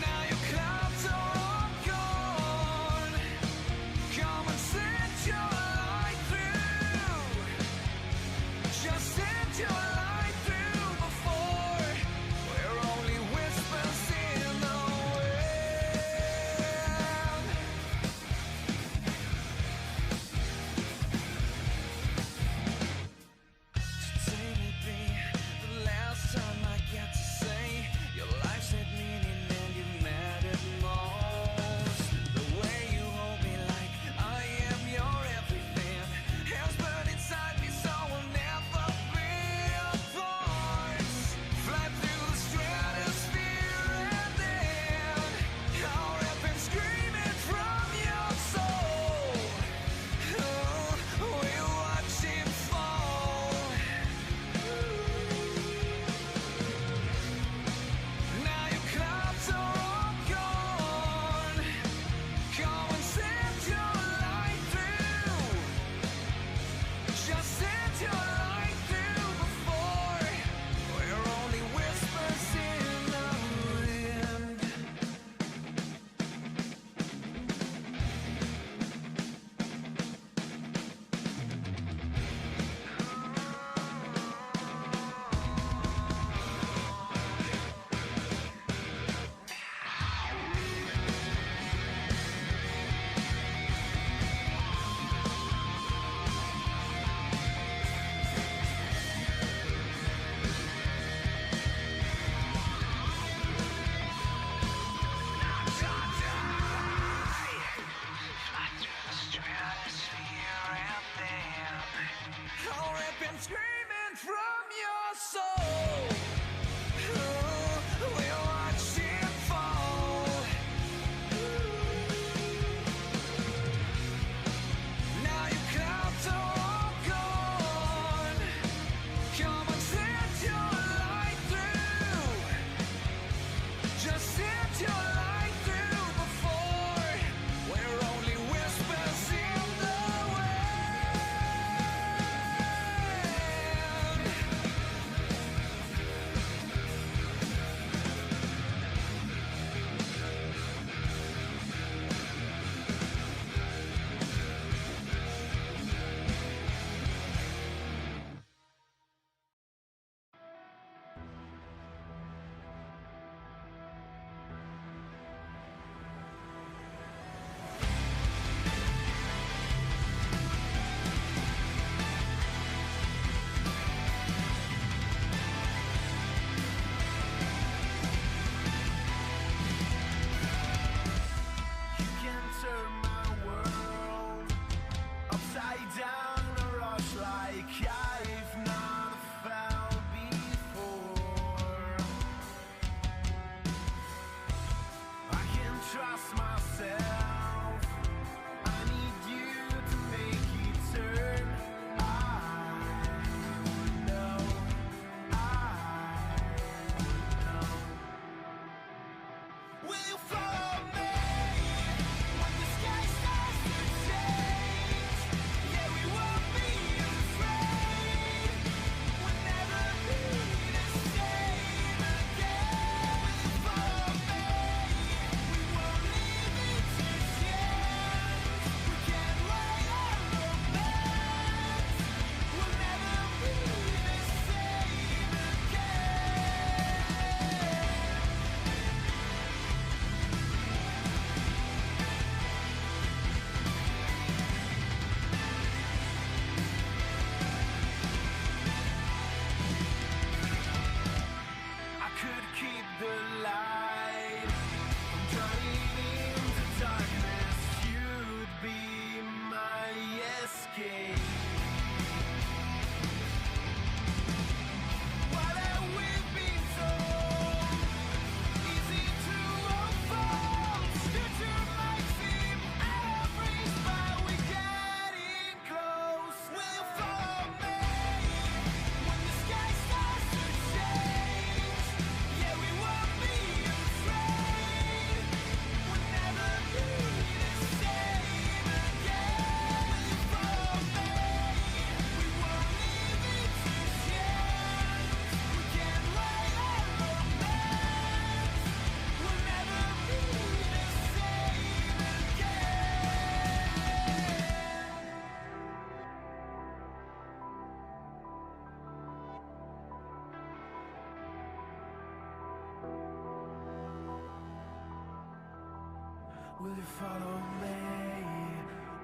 Now you clouds are all gone. Will you follow me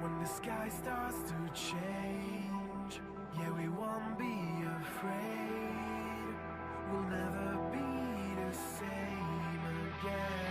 when the sky starts to change? Yeah, we won't be afraid. We'll never be the same again.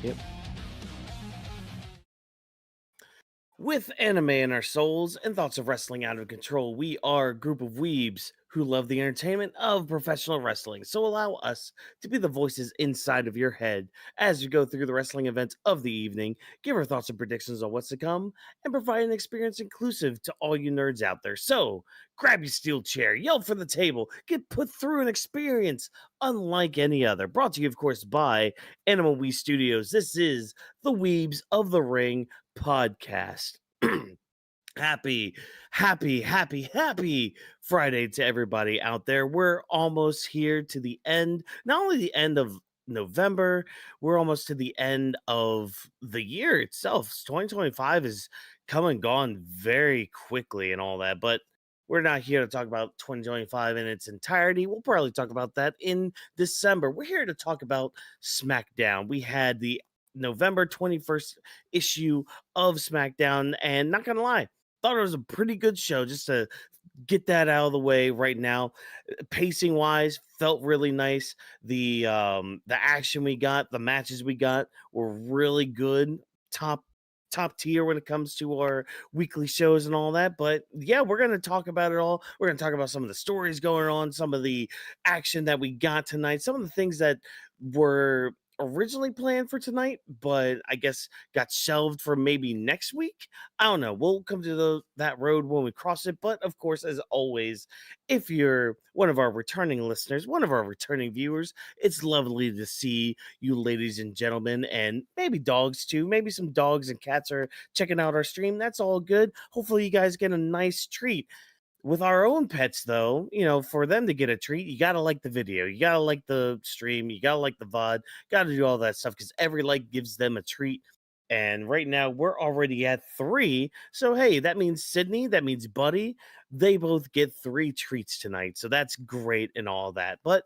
Yep. With anime in our souls and thoughts of wrestling out of control, we are a group of weebs who love the entertainment of professional wrestling. So allow us to be the voices inside of your head as we go through the wrestling events of the evening, give our thoughts and predictions on what's to come, and provide an experience inclusive to all you nerds out there. So grab your steel chair, yell for the table, get put through an experience unlike any other. Brought to you, of course, by Animal We Studios. This is the Weebs of the Ring podcast. Happy Friday to everybody out there. We're almost here to the end, not only the end of November, we're almost to the end of the year itself. 2025 is come and gone very quickly and all that, but we're not here to talk about 2025 in its entirety. We'll probably talk about that in December. We're here to talk about SmackDown. We had the November 21st issue of SmackDown, and not gonna lie, thought it was a pretty good show. Just to get that out of the way right now, pacing wise, felt really nice. The action we got, the matches we got were really good. Top tier when it comes to our weekly shows and all that. But yeah, we're going to talk about it all. We're going to talk about some of the stories going on, some of the action that we got tonight, some of the things that were originally planned for tonight, but I guess got shelved for maybe next week. I don't know. We'll come to that road when we cross it. But of course, as always, if you're one of our returning listeners, one of our returning viewers, it's lovely to see you, ladies and gentlemen, and maybe dogs too. Maybe some dogs and cats are checking out our stream. That's all good. Hopefully, you guys get a nice treat. With our own pets, though, for them to get a treat, you got to like the video. You got to like the stream. You got to like the VOD. Got to do all that stuff because every like gives them a treat. And right now, we're already at 3. So, hey, that means Sydney, that means Buddy. They both get 3 treats tonight. So that's great and all that. But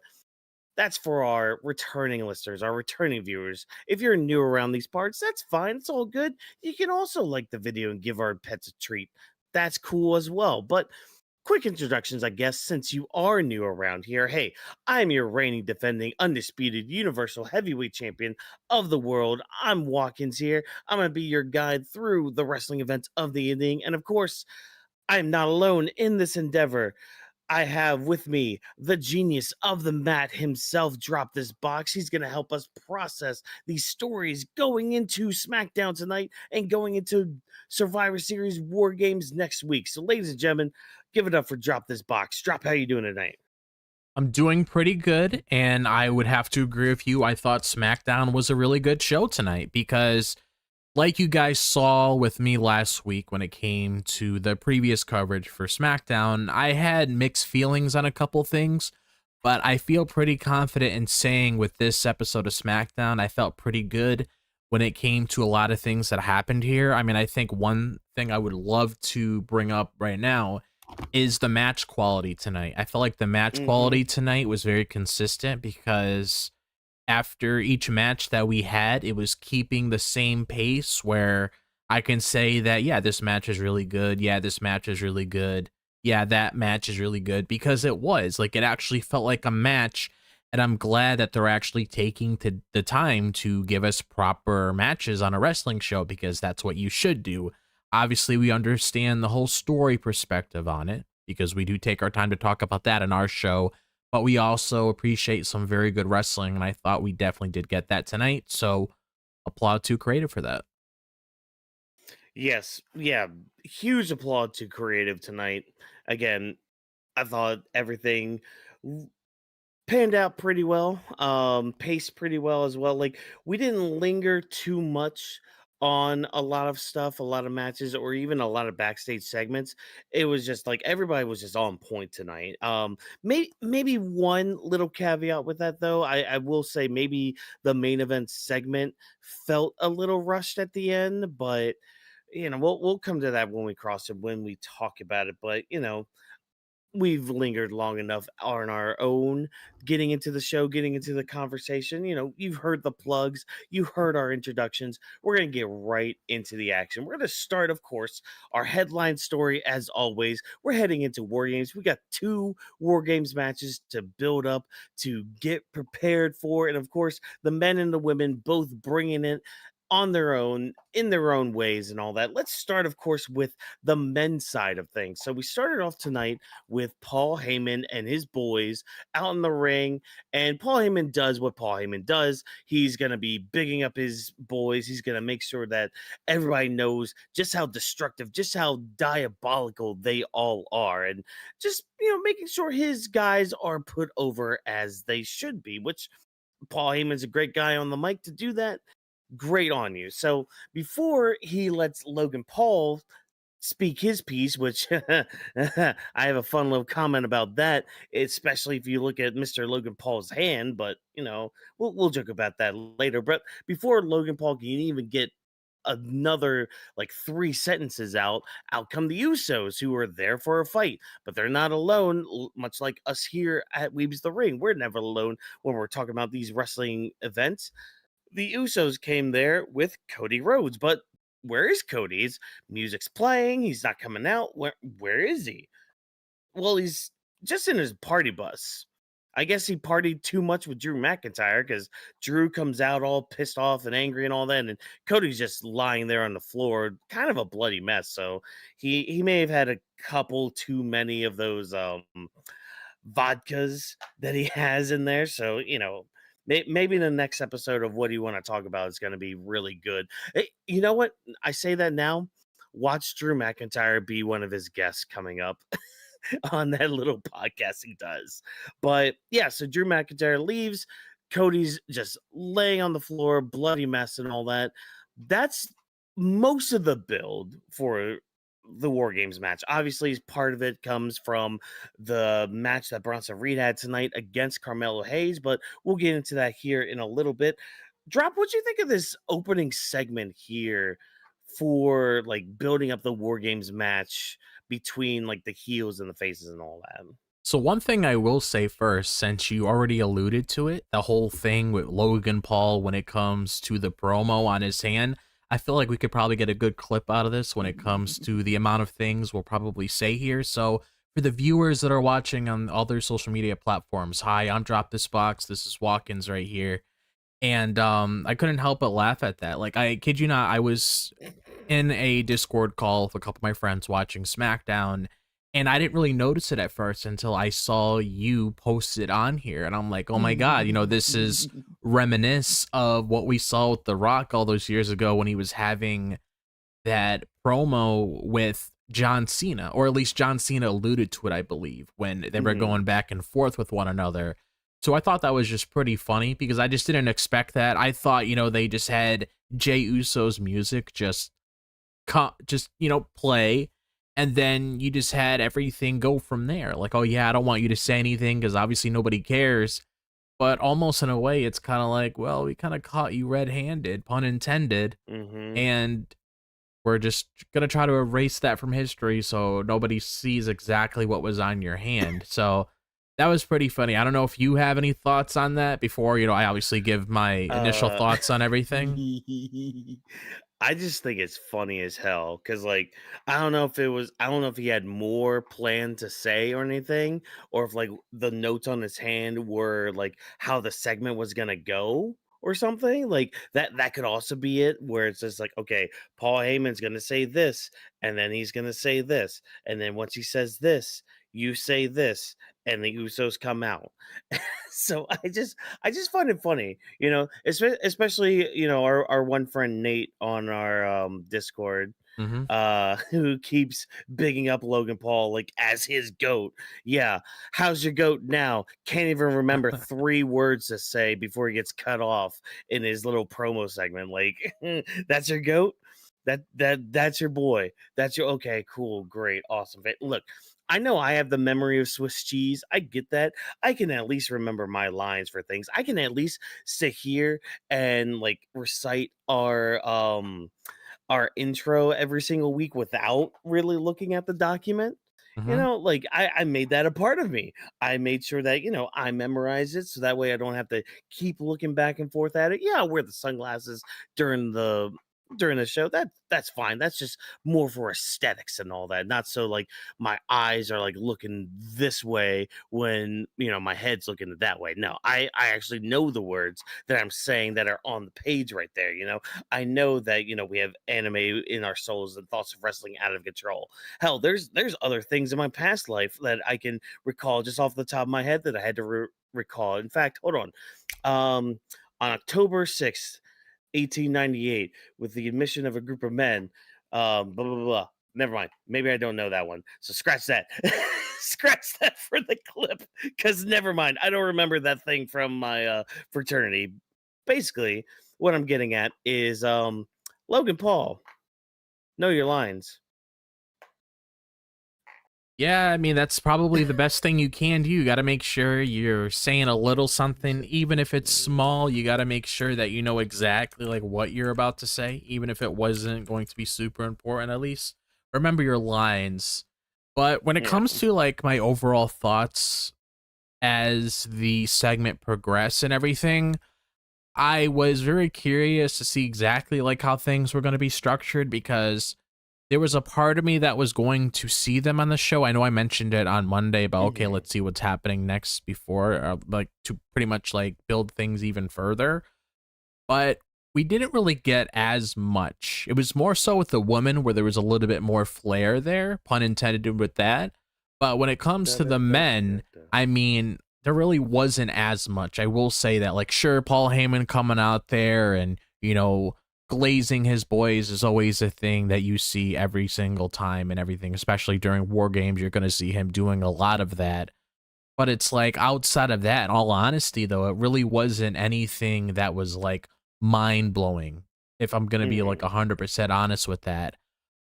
that's for our returning listeners, our returning viewers. If you're new around these parts, that's fine. It's all good. You can also like the video and give our pets a treat. That's cool as well. But quick introductions, I guess, since you are new around here. Hey, I'm your reigning, defending, undisputed Universal Heavyweight Champion of the world. I'm Watkins here. I'm going to be your guide through the wrestling events of the evening. And of course, I'm not alone in this endeavor. I have with me the genius of the mat himself. Drop this box. He's going to help us process these stories going into SmackDown tonight and going into Survivor Series WarGames next week. So, ladies and gentlemen, give it up for Drop This Box. Drop, how you doing tonight? I'm doing pretty good, and I would have to agree with you. I thought SmackDown was a really good show tonight because, like you guys saw with me last week when it came to the previous coverage for SmackDown, I had mixed feelings on a couple things, but I feel pretty confident in saying with this episode of SmackDown, I felt pretty good when it came to a lot of things that happened here. I mean, I think one thing I would love to bring up right now is the match quality tonight. I felt like the match Hmm. quality tonight was very consistent because after each match that we had, it was keeping the same pace where I can say that, yeah, this match is really good. Yeah, this match is really good. Yeah, that match is really good because it was like it actually felt like a match. And I'm glad that they're actually taking to the time to give us proper matches on a wrestling show because that's what you should do. Obviously, we understand the whole story perspective on it because we do take our time to talk about that in our show, but we also appreciate some very good wrestling, and I thought we definitely did get that tonight. So applaud to creative for that. Yes, yeah, huge applaud to creative tonight. Again, I thought everything panned out pretty well, paced pretty well as well. Like we didn't linger too much on a lot of stuff, a lot of matches, or even a lot of backstage segments. It was just like everybody was just on point tonight. Maybe one little caveat with that though. I will say maybe the main event segment felt a little rushed at the end, but we'll come to that when we cross it when we talk about it. But we've lingered long enough on our own getting into the show, getting into the conversation. You've heard the plugs, you heard our introductions. We're going to get right into the action. We're going to start, of course, our headline story as always. We're heading into War Games. We got two War Games matches to build up, to get prepared for. And of course, the men and the women both bringing it on their own, in their own ways, and all that. Let's start, of course, with the men's side of things. So we started off tonight with Paul Heyman and his boys out in the ring. And Paul Heyman does what Paul Heyman does. He's going to be bigging up his boys. He's going to make sure that everybody knows just how destructive, just how diabolical they all are. And just, making sure his guys are put over as they should be, which Paul Heyman's a great guy on the mic to do that. Great on you. So before he lets Logan Paul speak his piece, which I have a fun little comment about that, especially if you look at Mr. Logan Paul's hand. But we'll joke about that later. But before Logan Paul can even get another like three sentences out come the Usos, who are there for a fight, but they're not alone. Much like us here at Weebs the Ring, we're never alone when we're talking about these wrestling events. The Usos came there with Cody Rhodes, but where is Cody? His music's playing. He's not coming out. Where is he? Well, he's just in his party bus. I guess he partied too much with Drew McIntyre because Drew comes out all pissed off and angry and all that, and Cody's just lying there on the floor, kind of a bloody mess. So he may have had a couple too many of those vodkas that he has in there. So, maybe the next episode of What Do You Want to Talk About is going to be really good. You know what? I say that now. Watch Drew McIntyre be one of his guests coming up on that little podcast he does. But yeah, so Drew McIntyre leaves. Cody's just laying on the floor, bloody mess and all that. That's most of the build for the War Games match. Obviously, part of it comes from the match that Bronson Reed had tonight against Carmelo Hayes, but we'll get into that here in a little bit. Drop, what you think of this opening segment here for like building up the War Games match between like the heels and the faces and all that? So one thing I will say first, since you already alluded to it, the whole thing with Logan Paul when it comes to the promo on his hand, I feel like we could probably get a good clip out of this when it comes to the amount of things we'll probably say here. So for the viewers that are watching on other social media platforms, hi, I'm Drop This Box. This is Watkins right here. And I couldn't help but laugh at that. Like, I kid you not, I was in a Discord call with a couple of my friends watching SmackDown, and I didn't really notice it at first until I saw you post it on here. And I'm like, oh my God, this is reminisce of what we saw with The Rock all those years ago when he was having that promo with John Cena, or at least John Cena alluded to it, I believe, when they were going back and forth with one another. So I thought that was just pretty funny because I just didn't expect that. I thought, they just had Jey Uso's music just play, and then you just had everything go from there. Like, oh yeah, I don't want you to say anything because obviously nobody cares. But almost in a way, it's kind of like, well, we kind of caught you red-handed, pun intended, and we're just gonna try to erase that from history so nobody sees exactly what was on your hand. So that was pretty funny. I don't know if you have any thoughts on that before, I obviously give my initial thoughts on everything. I just think it's funny as hell because, like, I don't know if he had more planned to say or anything, or if like the notes on his hand were like how the segment was gonna go or something. Like that could also be it, where it's just like, okay, Paul Heyman's gonna say this, and then he's gonna say this, and then once he says this, you say this, and the Usos come out. So I just find it funny, especially our one friend Nate on our Discord, Mm-hmm. who keeps bigging up Logan Paul like as his goat. Yeah, how's your goat now? Can't even remember 3 words to say before he gets cut off in his little promo segment. Like, that's your goat. That's your boy. That's your okay, cool, great, awesome. Look, I know I have the memory of Swiss cheese. I get that. I can at least remember my lines for things. I can at least sit here and like recite our intro every single week without really looking at the document. Mm-hmm. Like I made that a part of me. I made sure that, I memorize it so that way I don't have to keep looking back and forth at it. Yeah, I wear the sunglasses during the show. That's fine. That's just more for aesthetics and all that. Not so like my eyes are like looking this way when my head's looking that way. No, I actually know the words that I'm saying that are on the page right there. I know that we have anime in our souls and thoughts of wrestling out of control. Hell, there's other things in my past life that I can recall just off the top of my head that I had to recall. In fact, hold on. On October 6th, 1898, with the admission of a group of men, blah blah blah blah. Never mind. Maybe I don't know that one. So scratch that. Scratch that for the clip. Because never mind. I don't remember that thing from my fraternity. Basically, what I'm getting at is Logan Paul. Know your lines. Yeah, I mean, that's probably the best thing you can do. You got to make sure you're saying a little something, even if it's small. You got to make sure that you know exactly like what you're about to say, even if it wasn't going to be super important. At least remember your lines. But when it comes to like my overall thoughts as the segment progressed and everything, I was very curious to see exactly like how things were going to be structured because there was a part of me that was going to see them on the show. I know I mentioned it on Monday about, okay, let's see what's happening next before, like to pretty much like build things even further. But we didn't really get as much. It was more so with the women where there was a little bit more flair there, pun intended with that. But when it comes to the men, I mean, there really wasn't as much. I will say that, like, sure, Paul Heyman coming out there and, glazing his boys is always a thing that you see every single time and everything, especially during WarGames. You're going to see him doing a lot of that. But it's like outside of that, in all honesty, though, it really wasn't anything that was like mind blowing, if I'm going to be like 100% honest with that.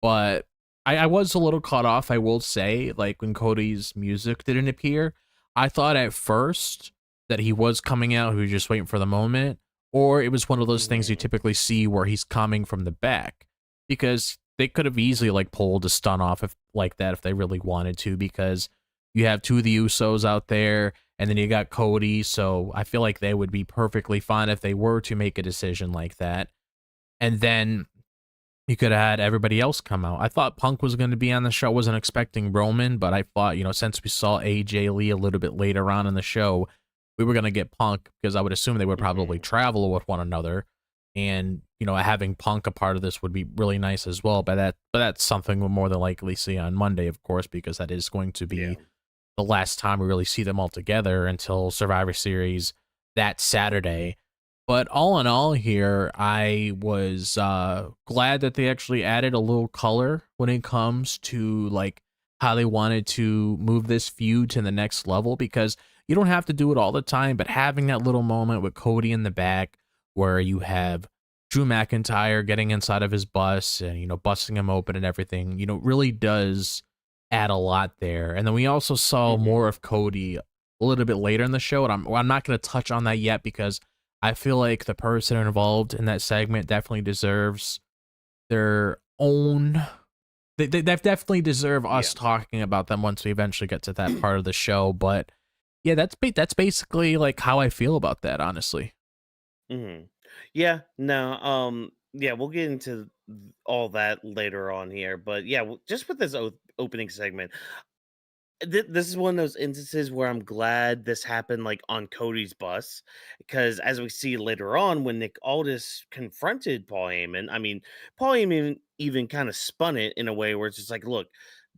But I was a little caught off, I will say, like when Cody's music didn't appear. I thought at first that he was coming out, he was just waiting for the moment. Or it was one of those things you typically see where he's coming from the back, because they could have easily like pulled a stun off if they really wanted to, because you have 2 of the Usos out there and then you got Cody. So I feel like they would be perfectly fine if they were to make a decision like that. And then you could have had everybody else come out. I thought Punk was going to be on the show. I wasn't expecting Roman, but I thought, since we saw AJ Lee a little bit later on in the show, we were going to get Punk, because I would assume they would probably travel with one another. And, having Punk a part of this would be really nice as well. But that's something we'll more than likely see on Monday, of course, because that is going to be the last time we really see them all together until Survivor Series that Saturday. But all in all here, I was glad that they actually added a little color when it comes to like how they wanted to move this feud to the next level, because you don't have to do it all the time, but having that little moment with Cody in the back where you have Drew McIntyre getting inside of his bus and, busting him open and everything, really does add a lot there. And then we also saw more of Cody a little bit later in the show, and I'm not going to touch on that yet because I feel like the person involved in that segment definitely deserves their own. They definitely deserve us talking about them once we eventually get to that part of the show. But yeah, that's basically like how I feel about that, honestly. Yeah, no, yeah, we'll get into all that later on here, but yeah, just with this opening segment, this is one of those instances where I'm glad this happened like on Cody's bus, because as we see later on when Nick Aldis confronted Paul Heyman, I mean, Paul Heyman even kind of spun it in a way where it's just like, look,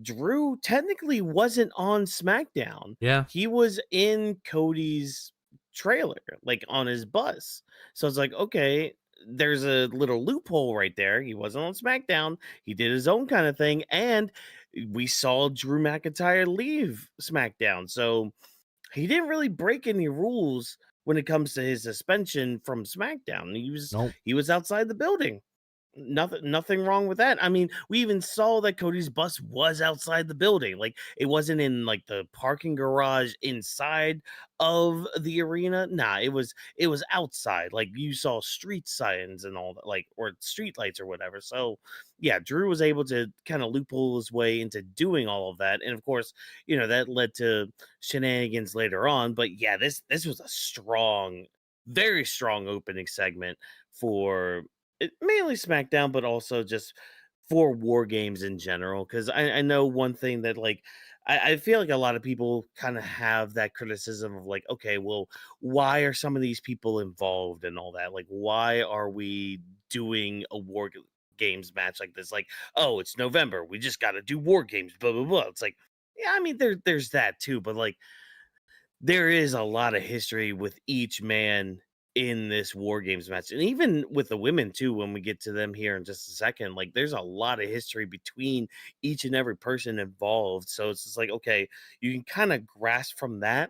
Drew technically wasn't on SmackDown. Yeah. He was in Cody's trailer, like on his bus. So it's like, okay, there's a little loophole right there. He wasn't on SmackDown. He did his own kind of thing, and we saw Drew McIntyre leave SmackDown. So he didn't really break any rules when it comes to his suspension from SmackDown. Nope. He was outside the building. Nothing wrong with that. I mean, we even saw that Cody's bus was outside the building. Like, it wasn't in like the parking garage inside of the arena. Nah, it was outside. Like, you saw street signs and all that, like, or street lights or whatever. So yeah, Drew was able to kind of loophole his way into doing all of that. And of course, that led to shenanigans later on. But yeah, this was a strong, very strong opening segment for mainly SmackDown, but also just for War Games in general. Because I know one thing that like I feel like a lot of people kind of have that criticism of like, okay, well, why are some of these people involved and all that? Like, why are we doing a Games match like this? Like, oh, it's November, we just got to do War Games, blah blah blah. It's like, yeah, I mean, there's that too, but like there is a lot of history with each man in this War Games match, and even with the women too, when we get to them here in just a second. Like, there's a lot of history between each and every person involved. So it's just like, okay, you can kind of grasp from that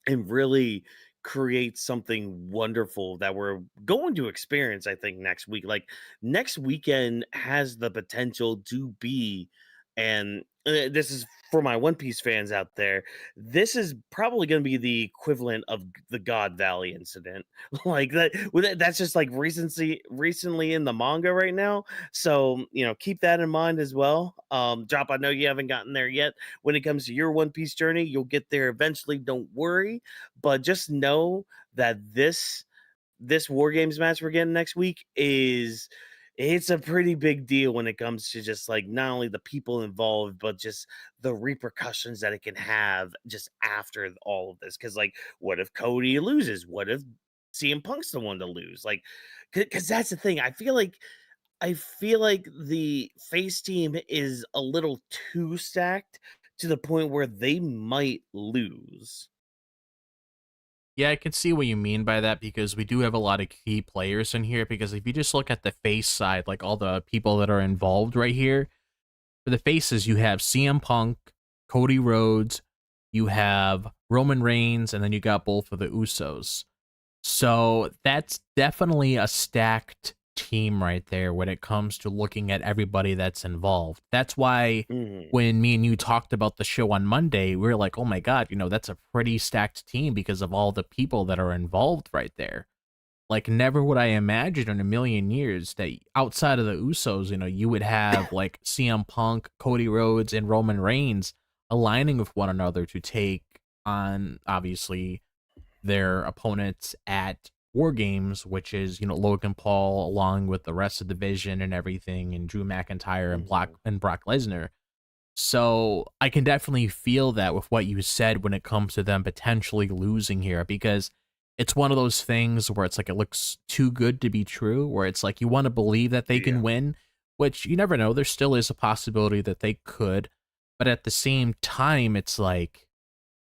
and really create something wonderful that we're going to experience, I think, next week. Like, next weekend has the potential to be, and this is for my One Piece fans out there, this is probably going to be the equivalent of the God Valley incident. Like that, that's just like recently in the manga right now. So keep that in mind as well. Drop, I know you haven't gotten there yet. When it comes to your One Piece journey, you'll get there eventually, don't worry. But just know that this War Games match we're getting next week it's a pretty big deal when it comes to just like not only the people involved, but just the repercussions that it can have just after all of this. Because like, what if Cody loses? What if CM Punk's the one to lose? Like, because that's the thing. I feel like the face team is a little too stacked to the point where they might lose. Yeah, I can see what you mean by that, because we do have a lot of key players in here. Because if you just look at the face side, like all the people that are involved right here, for the faces, you have CM Punk, Cody Rhodes, you have Roman Reigns, and then you got both of the Usos. So that's definitely a stacked team right there when it comes to looking at everybody that's involved. That's why when me and you talked about the show on Monday, we were like, oh my God, that's a pretty stacked team because of all the people that are involved right there. Like, never would I imagine in a million years that outside of the Usos, you would have like CM Punk, Cody Rhodes, and Roman Reigns aligning with one another to take on, obviously, their opponents at War Games, which is, Logan Paul along with the rest of the division and everything, and Drew McIntyre and Brock Lesnar. So I can definitely feel that with what you said when it comes to them potentially losing here, because it's one of those things where it's like it looks too good to be true, where it's like you want to believe that they can win, which you never know. There still is a possibility that they could, but at the same time, it's like,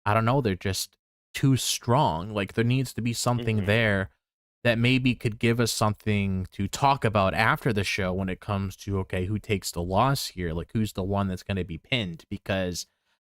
I don't know, they're just too strong. Like, there needs to be something there. that maybe could give us something to talk about after the show when it comes to, okay, who takes the loss here? Like, who's the one that's going to be pinned? Because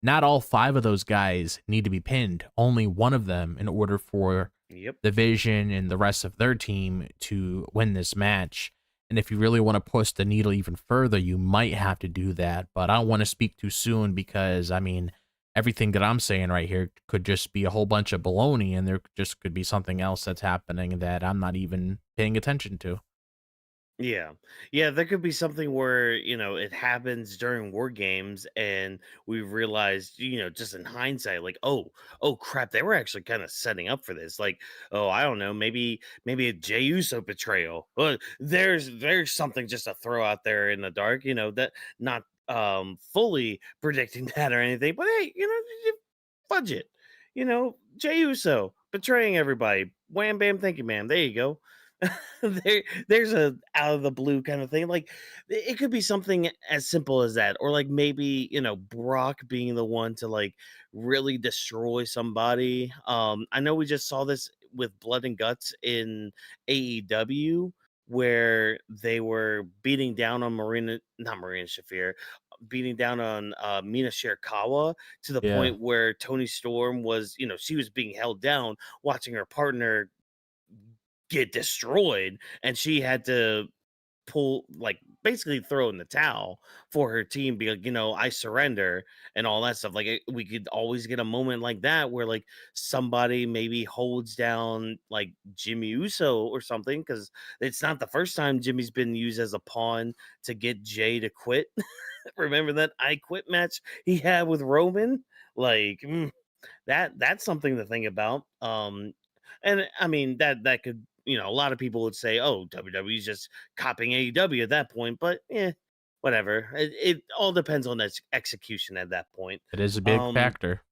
not all 5 of those guys need to be pinned, only one of them in order for Yep. the Vision and the rest of their team to win this match. And if you really want to push the needle even further, you might have to do that. But I don't want to speak too soon because, I mean, everything that I'm saying right here could just be a whole bunch of baloney, and there just could be something else that's happening that I'm not even paying attention to. Yeah. Yeah, there could be something where, it happens during war games and we realized, just in hindsight, like, oh crap, they were actually kind of setting up for this. Like, oh, I don't know, maybe a Jey Uso betrayal. There's something just to throw out there in the dark, that not fully predicting that or anything, but hey, fudge it. Jey Uso betraying everybody. Wham bam, thank you, ma'am. There you go. There's a out of the blue kind of thing. Like it could be something as simple as that, or like maybe Brock being the one to like really destroy somebody. I know we just saw this with Blood and Guts in AEW where they were beating down on not Marina Shafir, beating down on Mina Shirakawa to the Yeah. point where Tony Storm was, she was being held down, watching her partner get destroyed, and she had to like basically throw in the towel for her team, be like, I surrender and all that stuff. Like we could always get a moment like that where like somebody maybe holds down like Jimmy Uso or something, because it's not the first time Jimmy's been used as a pawn to get Jay to quit. Remember that I Quit match he had with Roman? Like that's something to think about. And I mean that could, a lot of people would say, oh, WWE's just copying AEW at that point, but whatever. It all depends on its execution at that point. It is a big Um, factor.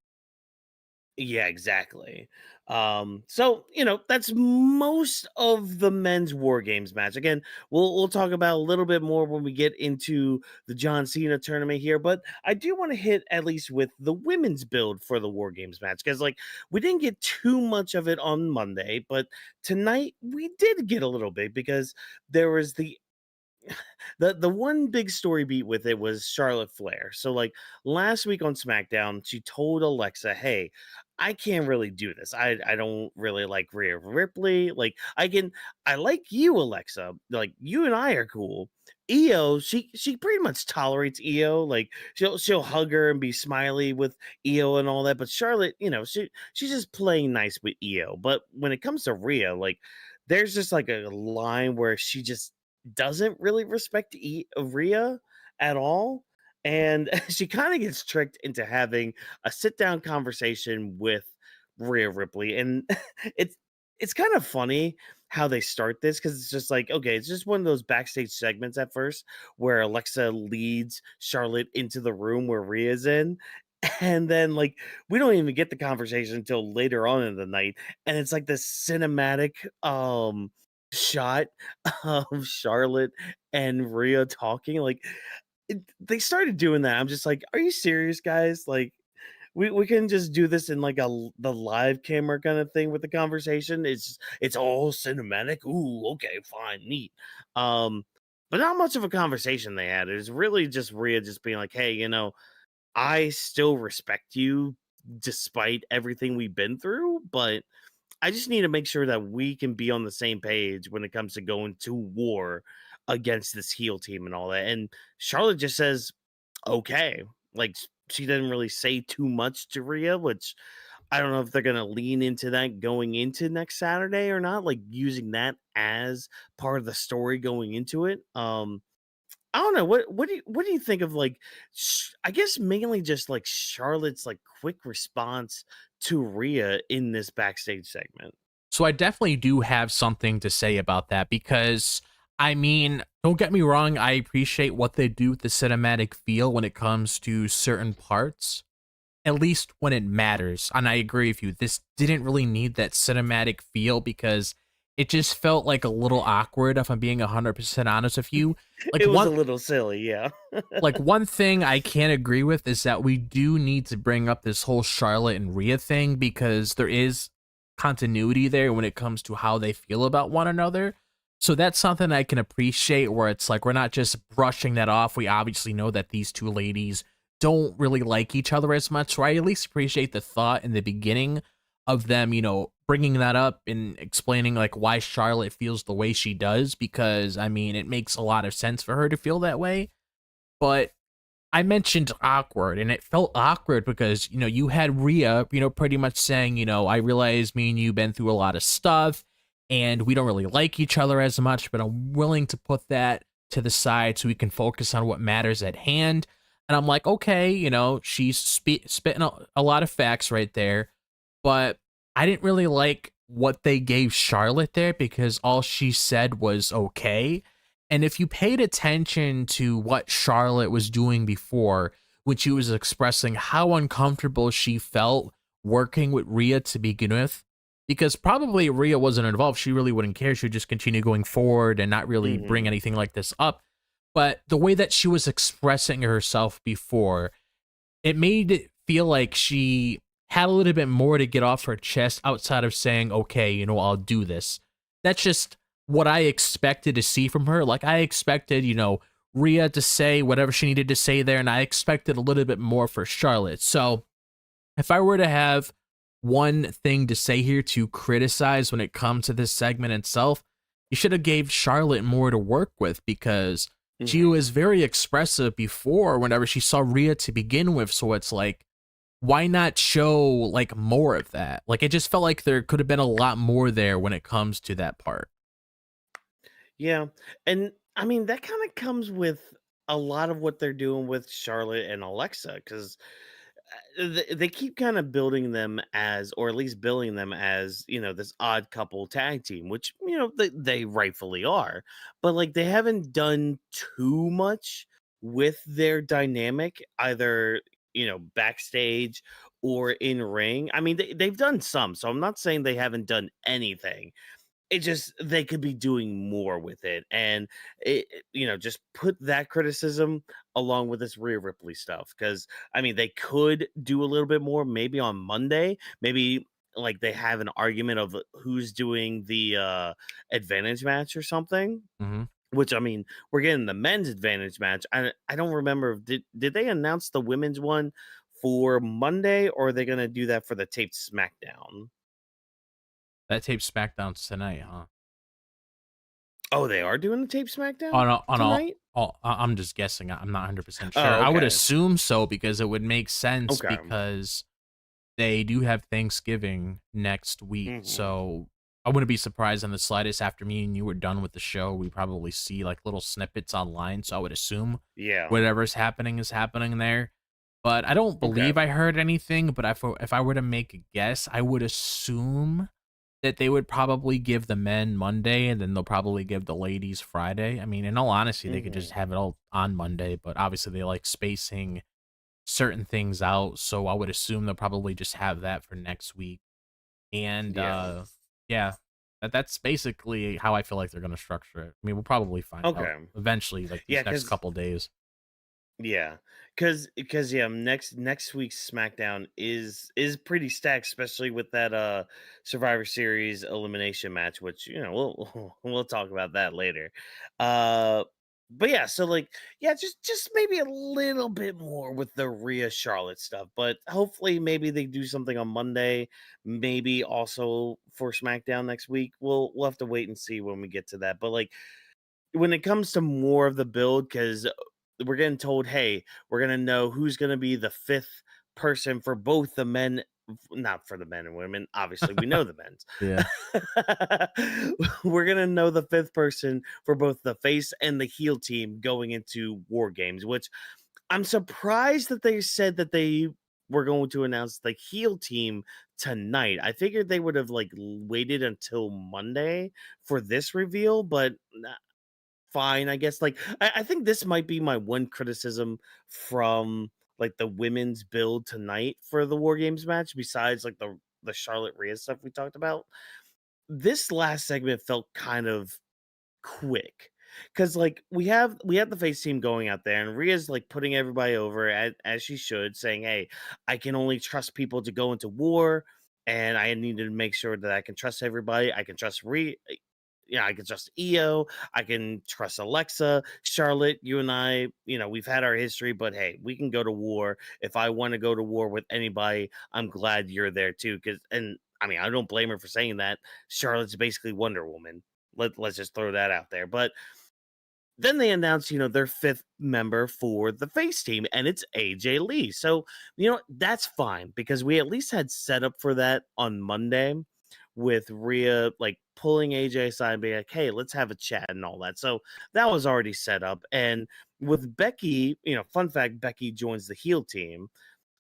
yeah, exactly. So that's most of the men's War Games match. Again, we'll talk about a little bit more when we get into the John Cena tournament here, but I do want to hit at least with the women's build for the War Games match, because like we didn't get too much of it on Monday, but tonight we did get a little bit, because there was the one big story beat with it was Charlotte Flair. So like last week on SmackDown, she told Alexa, "Hey, I can't really do this. I don't really like Rhea Ripley. Like I like you, Alexa. Like you and I are cool. Io, she pretty much tolerates Io. Like she'll hug her and be smiley with Io and all that. But Charlotte, she's just playing nice with Io. But when it comes to Rhea, like there's just like a line where she just doesn't really respect Rhea at all. And she kind of gets tricked into having a sit down conversation with Rhea Ripley. And it's kind of funny how they start this, because it's just like, okay, it's just one of those backstage segments at first where Alexa leads Charlotte into the room where Rhea's in. And then like we don't even get the conversation until later on in the night. And it's like this cinematic shot of Charlotte and Rhea talking. Like they started doing that. I'm just like, are you serious, guys? Like we can just do this in like the live camera kind of thing with the conversation. It's all cinematic. Ooh, okay, fine, neat. But not much of a conversation they had. It was really just Rhea just being like, hey, I still respect you despite everything we've been through, but I just need to make sure that we can be on the same page when it comes to going to war against this heel team and all that. And Charlotte just says, okay. Like she didn't really say too much to Rhea, which I don't know if they're going to lean into that going into next Saturday or not, like using that as part of the story going into it. I don't know. What do you think of like I guess mainly just like Charlotte's like quick response to Rhea in this backstage segment? So I definitely do have something to say about that because, I mean, don't get me wrong, I appreciate what they do with the cinematic feel when it comes to certain parts, at least when it matters. And I agree with you, this didn't really need that cinematic feel because it just felt like a little awkward, if I'm being 100% honest with you. Like It was a little silly, yeah. like one thing I can't agree with is that we do need to bring up this whole Charlotte and Rhea thing because there is continuity there when it comes to how they feel about one another. So that's something I can appreciate, where it's like we're not just brushing that off. We obviously know that these two ladies don't really like each other as much. So I at least appreciate the thought in the beginning of them, bringing that up and explaining like why Charlotte feels the way she does, because I mean, it makes a lot of sense for her to feel that way. But I mentioned awkward, and it felt awkward because, you had Rhea, pretty much saying, I realize me and you been through a lot of stuff and we don't really like each other as much, but I'm willing to put that to the side so we can focus on what matters at hand. And I'm like, okay, she's spitting a lot of facts right there, but I didn't really like what they gave Charlotte there because all she said was okay. And if you paid attention to what Charlotte was doing before, when she was expressing how uncomfortable she felt working with Rhea to begin with, because probably Rhea wasn't involved, she really wouldn't care. She would just continue going forward and not really bring anything like this up. But the way that she was expressing herself before, it made it feel like she had a little bit more to get off her chest outside of saying, okay, I'll do this. That's just what I expected to see from her. Like, I expected, Rhea to say whatever she needed to say there, and I expected a little bit more for Charlotte. So if I were to have one thing to say here to criticize when it comes to this segment itself, you should have gave Charlotte more to work with, because she was very expressive before whenever she saw Rhea to begin with. So it's like, why not show like more of that? Like, it just felt like there could have been a lot more there when it comes to that part. Yeah. And I mean, that kind of comes with a lot of what they're doing with Charlotte and Alexa, because they keep kind of building them as, or at least billing them as, this odd couple tag team, which, they rightfully are. But like, they haven't done too much with their dynamic, either, backstage or in ring. I mean, they've done some, so I'm not saying they haven't done anything. It just, they could be doing more with it, and just put that criticism along with this Rhea Ripley stuff, because I mean, they could do a little bit more maybe on Monday. Maybe like they have an argument of who's doing the advantage match or something. Which, I mean, we're getting the men's advantage match. I don't remember, did they announce the women's one for Monday, or are they going to do that for the taped SmackDown? That tape SmackDown's tonight, huh? Oh, they are doing the tape SmackDown On tonight? I'm just guessing. I'm not 100% sure. Oh, I would okay. assume so, because it would make sense, Okay. because they do have Thanksgiving next week. So I wouldn't be surprised in the slightest. After me and you were done with the show, we probably see like little snippets online. So I would assume Yeah. whatever's happening is happening there. But I don't believe I heard anything. But if I were to make a guess, I would assume that they would probably give the men Monday, and then they'll probably give the ladies Friday. I mean, in all honesty, they could just have it all on Monday, but obviously they like spacing certain things out. So I would assume they'll probably just have that for next week. And yeah, that's basically how I feel like they're going to structure it. I mean, we'll probably find out eventually, like these next couple days. Yeah, because next week's SmackDown is pretty stacked, especially with that Survivor Series elimination match, which we'll talk about that later. But yeah, so like, yeah, just maybe a little bit more with the Rhea Charlotte stuff, but hopefully maybe they do something on Monday, maybe also for SmackDown next week. We'll have to wait and see when we get to that. But like, when it comes to more of the build, because we're getting told, hey, we're gonna know who's gonna be the fifth person for both the men, not for the men and women. Obviously, we know the men's. Yeah. We're gonna know the fifth person for both the face and the heel team going into WarGames, which I'm surprised that they said that they were going to announce the heel team tonight. I figured they would have like waited until Monday for this reveal, but fine, I guess. Like, I think this might be my one criticism from like the women's build tonight for the War Games match, besides like the Charlotte Rhea stuff we talked about. This last segment felt kind of quick, because like we have the face team going out there, and Rhea's like putting everybody over as she should, saying, hey, I can only trust people to go into war. and I needed to make sure that I can trust everybody. I can trust I can trust EO. I can trust Alexa, Charlotte. You and I, we've had our history, but hey, we can go to war. If I want to go to war with anybody, I'm glad you're there too. And I mean, I don't blame her for saying that. Charlotte's basically Wonder Woman. Let's just throw that out there. But then they announced, their fifth member for the face team, and it's AJ Lee. So, that's fine because we at least had set up for that on Monday with Rhea like pulling AJ aside and being like, hey, let's have a chat and all that. So that was already set up. And with Becky, fun fact, Becky joins the heel team.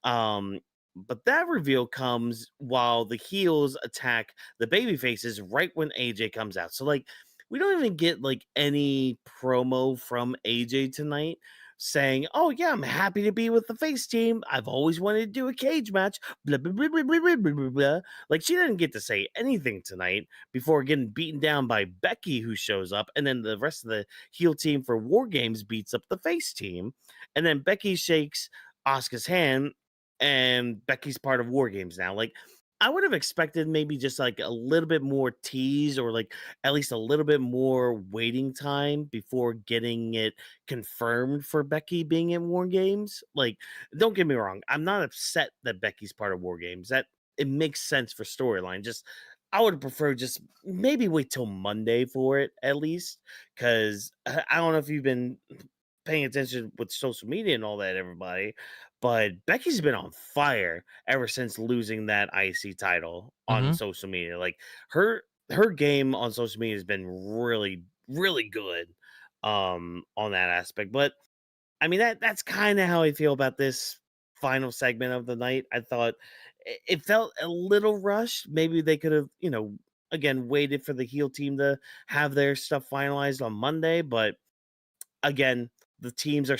But that reveal comes while the heels attack the baby faces right when AJ comes out. So like we don't even get like any promo from AJ tonight saying, "Oh yeah, I'm happy to be with the face team. I've always wanted to do a cage match." Blah blah blah blah blah blah blah blah. Blah. Like she didn't get to say anything tonight before getting beaten down by Becky, who shows up, and then the rest of the heel team for WarGames beats up the face team, and then Becky shakes Asuka's hand, and Becky's part of WarGames now. Like I would have expected maybe just like a little bit more tease or like at least a little bit more waiting time before getting it confirmed for Becky being in War Games. Like, don't get me wrong, I'm not upset that Becky's part of War Games. That it makes sense for storyline. Just I would prefer just maybe wait till Monday for it at least, because I don't know if you've been paying attention with social media and all that, everybody, but Becky's been on fire ever since losing that IC title on Mm-hmm. social media. Like her game on social media has been really, really good on that aspect. But I mean that's kind of how I feel about this final segment of the night. I thought it felt a little rushed. Maybe they could have, again, waited for the heel team to have their stuff finalized on Monday, but again, the teams are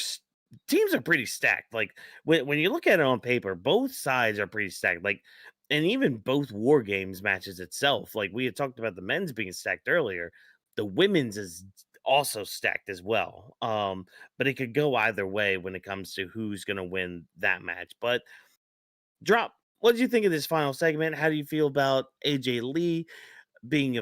pretty stacked. Like when you look at it on paper, both sides are pretty stacked. Like, and even both War Games matches itself. Like we had talked about the men's being stacked earlier, the women's is also stacked as well. But it could go either way when it comes to who's going to win that match. But drop. What did you think of this final segment? How do you feel about AJ Lee being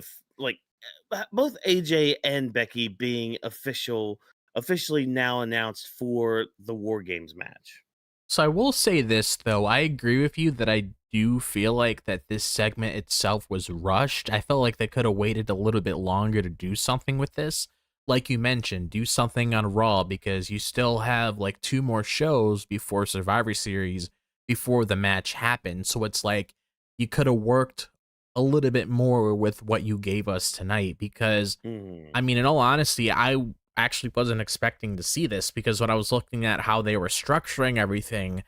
both AJ and Becky being officially now announced for the War Games match? So I will say this though, I agree with you that I do feel like that this segment itself was rushed. I felt like they could have waited a little bit longer to do something with this. Like you mentioned, do something on Raw because you still have like 2 more shows before Survivor Series before the match happened. So it's like you could have worked a little bit more with what you gave us tonight because Mhm. I mean, in all honesty, I actually wasn't expecting to see this because when I was looking at how they were structuring everything,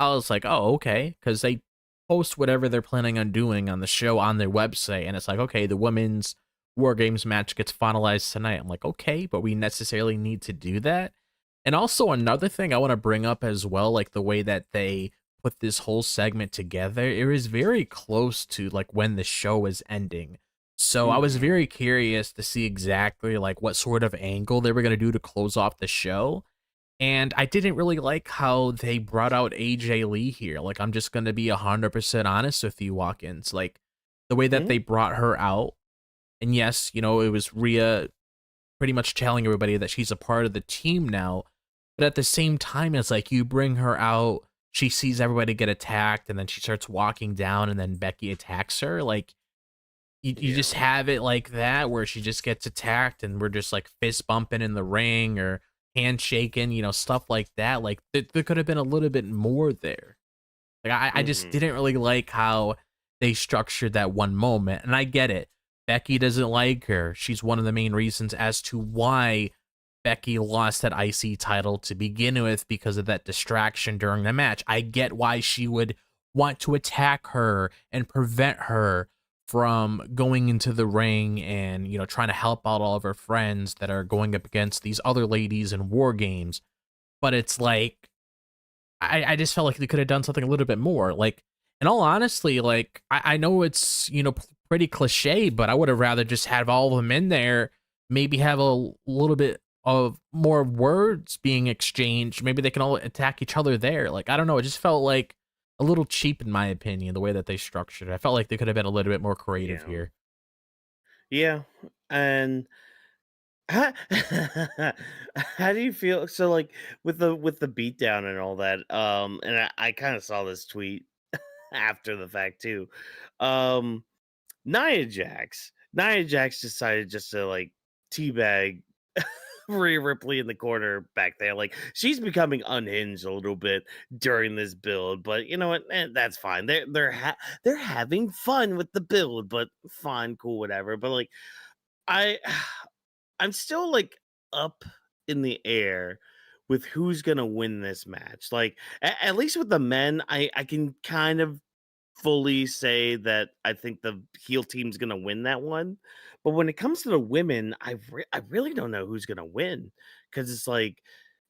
I was like, oh, okay. Because they post whatever they're planning on doing on the show on their website. And it's like, okay, the women's War Games match gets finalized tonight. I'm like, okay, but we necessarily need to do that. And also, another thing I want to bring up as well, like the way that they put this whole segment together, it was very close to like when the show is ending. So I was Mhm. very curious to see exactly like what sort of angle they were going to do to close off the show. And I didn't really like how they brought out AJ Lee here. Like I'm just going to be 100% honest with you, Watkins. Like the way that Mhm. they brought her out. And yes, it was Rhea pretty much telling everybody that she's a part of the team now. But at the same time, it's like you bring her out, she sees everybody get attacked, and then she starts walking down, and then Becky attacks her. Like you just Yeah. have it like that where she just gets attacked and we're just like fist bumping in the ring or handshaking, stuff like that. Like there could have been a little bit more there. Like I just Mhm. didn't really like how they structured that one moment. And I get it. Becky doesn't like her. She's one of the main reasons as to why Becky lost that IC title to begin with because of that distraction during the match. I get why she would want to attack her and prevent her from going into the ring and, trying to help out all of her friends that are going up against these other ladies in war games. But it's like, I just felt like they could have done something a little bit more. Like, in all honesty, like, I know it's, pretty cliche, but I would have rather just have all of them in there, maybe have a little bit of more words being exchanged. Maybe they can all attack each other there. Like, I don't know. It just felt like a little cheap in my opinion, the way that they structured it. I felt like they could have been a little bit more creative Yeah. here. Yeah. And how, how do you feel? So like with the beatdown and all that, and I kind of saw this tweet after the fact too. Um Nia Jax decided just to like teabag Rhea Ripley in the corner back there. Like she's becoming unhinged a little bit during this build, but you know what? That's fine. They're having fun with the build, but fine, cool, whatever. But like I I'm still like up in the air with who's gonna win this match. Like at least with the men, I can kind of fully say that I think the heel team's gonna win that one. But when it comes to the women, I really don't know who's gonna win because it's like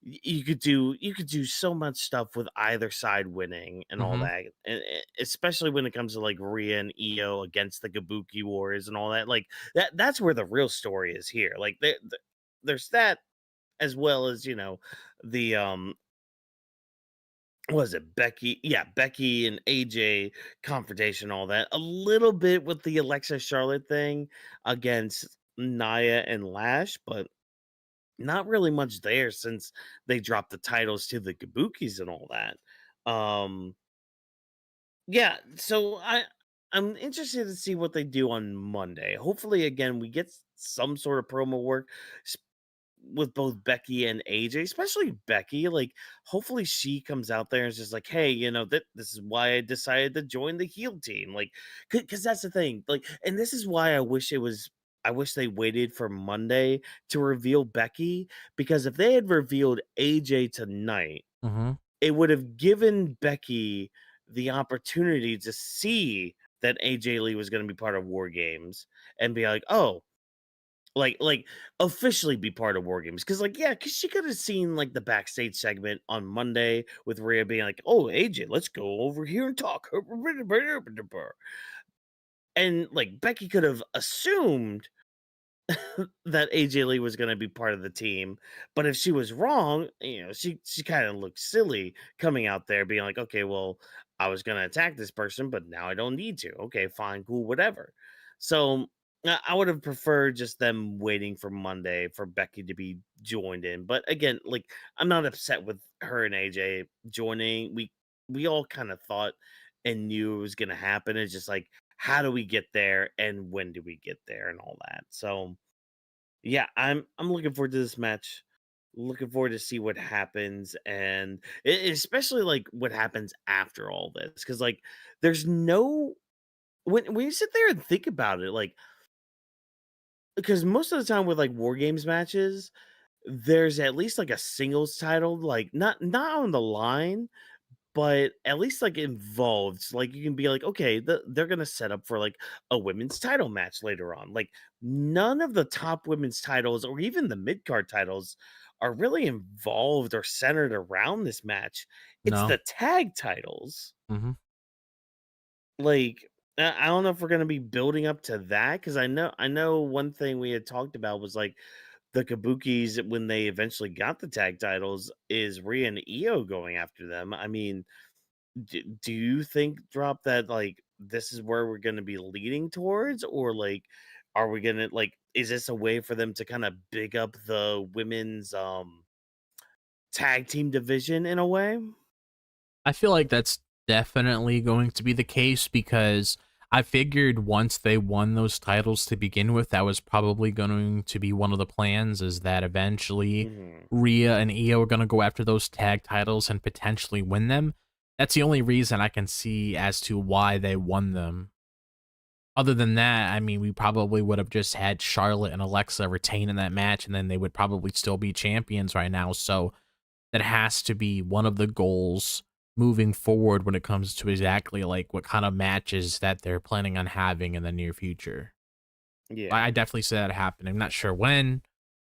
you could do so much stuff with either side winning and all Hmm. that, and especially when it comes to like Rhea and Io against the Kabuki Warriors and all that. Like that's where the real story is here. Like there's that as well as the was it Becky? Yeah, Becky and AJ confrontation, all that. A little bit with the Alexa Charlotte thing against Nia and Lash, but not really much there since they dropped the titles to the Kabukis and all that. Um yeah, so I'm interested to see what they do on Monday. Hopefully again we get some sort of promo work with both Becky and AJ, especially Becky. Like, hopefully she comes out there and is just like, hey, that this is why I decided to join the heel team. Like, because that's the thing. Like, and this is why I wish they waited for Monday to reveal Becky, because if they had revealed AJ tonight, Hmm. it would have given Becky the opportunity to see that AJ Lee was going to be part of War Games and be like, oh, like officially be part of WarGames. Because like, yeah, because she could have seen like the backstage segment on Monday with Rhea being like, oh, AJ, let's go over here and talk. And like Becky could have assumed that AJ Lee was going to be part of the team, but if she was wrong, she kind of looked silly coming out there being like, okay, well, I was going to attack this person, but now I don't need to. Okay, fine, cool, whatever. So I would have preferred just them waiting for Monday for Becky to be joined in. But again, like I'm not upset with her and AJ joining. We all kind of thought and knew it was going to happen. It's just like, how do we get there and when do we get there and all that. So yeah, I'm looking forward to this match. Looking forward to see what happens, and especially like what happens after all this, because like there's no when you sit there and think about it, like because most of the time with like war games matches, there's at least like a singles title, like not on the line, but at least like involved. So, like you can be like, okay, they're gonna set up for like a women's title match later on. Like none of the top women's titles or even the mid card titles are really involved or centered around this match. It's No. the tag titles. Hmm. Like I don't know if we're gonna be building up to that because I know one thing we had talked about was like the Kabukis when they eventually got the tag titles is Rhea and Io going after them. I mean, do you think drop that like this is where we're going to be leading towards, or like are we going to like is this a way for them to kind of big up the women's tag team division in a way? I feel like that's definitely going to be the case because I figured once they won those titles to begin with, that was probably going to be one of the plans is that eventually Mhm. Rhea and Io are going to go after those tag titles and potentially win them. That's the only reason I can see as to why they won them. Other than that, I mean, we probably would have just had Charlotte and Alexa retain in that match, and then they would probably still be champions right now. So that has to be one of the goals moving forward when it comes to exactly like what kind of matches that they're planning on having in the near future. I Yeah. definitely see that happening. I'm not sure when.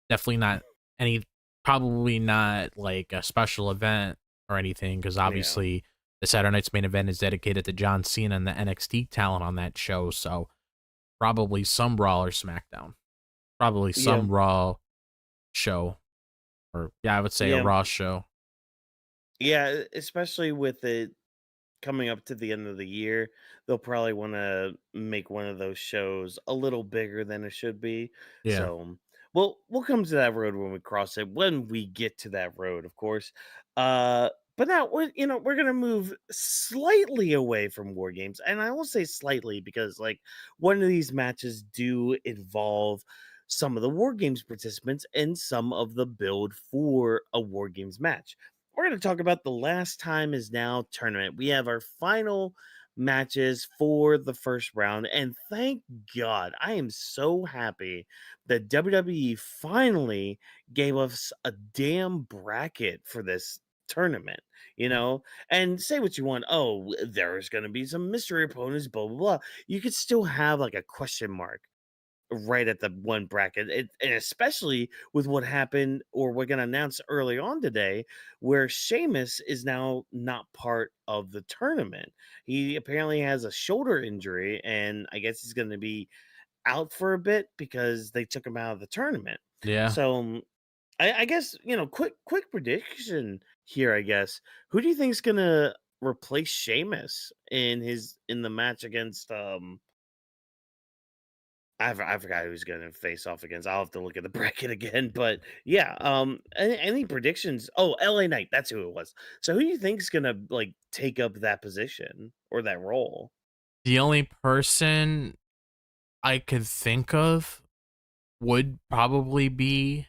Definitely not any. Probably not like a special event or anything, because Yeah. obviously the Saturday night's main event is dedicated to John Cena and the NXT talent on that show. So probably some Raw or SmackDown. Probably Yeah. some Raw show, or yeah, I would say a Yeah. Raw show. Yeah, especially with it coming up to the end of the year, they'll probably want to make one of those shows a little bigger than it should be. Yeah. So, we'll come to that road when we cross it, when we get to that road, of course. But now we're gonna move slightly away from war games, and I will say slightly because like one of these matches do involve some of the war games participants and some of the build for a war games match. We're going to talk about the Last Time Is Now tournament. We have our final matches for the first round, and thank God, I am so happy that WWE finally gave us a damn bracket for this tournament, you know. And say what you want, oh, there's going to be some mystery opponents, blah blah blah. You could still have like a question mark right at the one bracket, and especially with what happened or we're going to announce early on today, where Sheamus is now not part of the tournament. He apparently has a shoulder injury, and I guess he's going to be out for a bit because they took him out of the tournament. Yeah. So I guess quick prediction here. I guess who do you think is going to replace Sheamus in the match against I forgot who's gonna face off against. I'll have to look at the bracket again, but yeah. Any predictions? Oh, LA Knight, that's who it was. So who do you think is gonna like take up that position or that role? The only person I could think of would probably be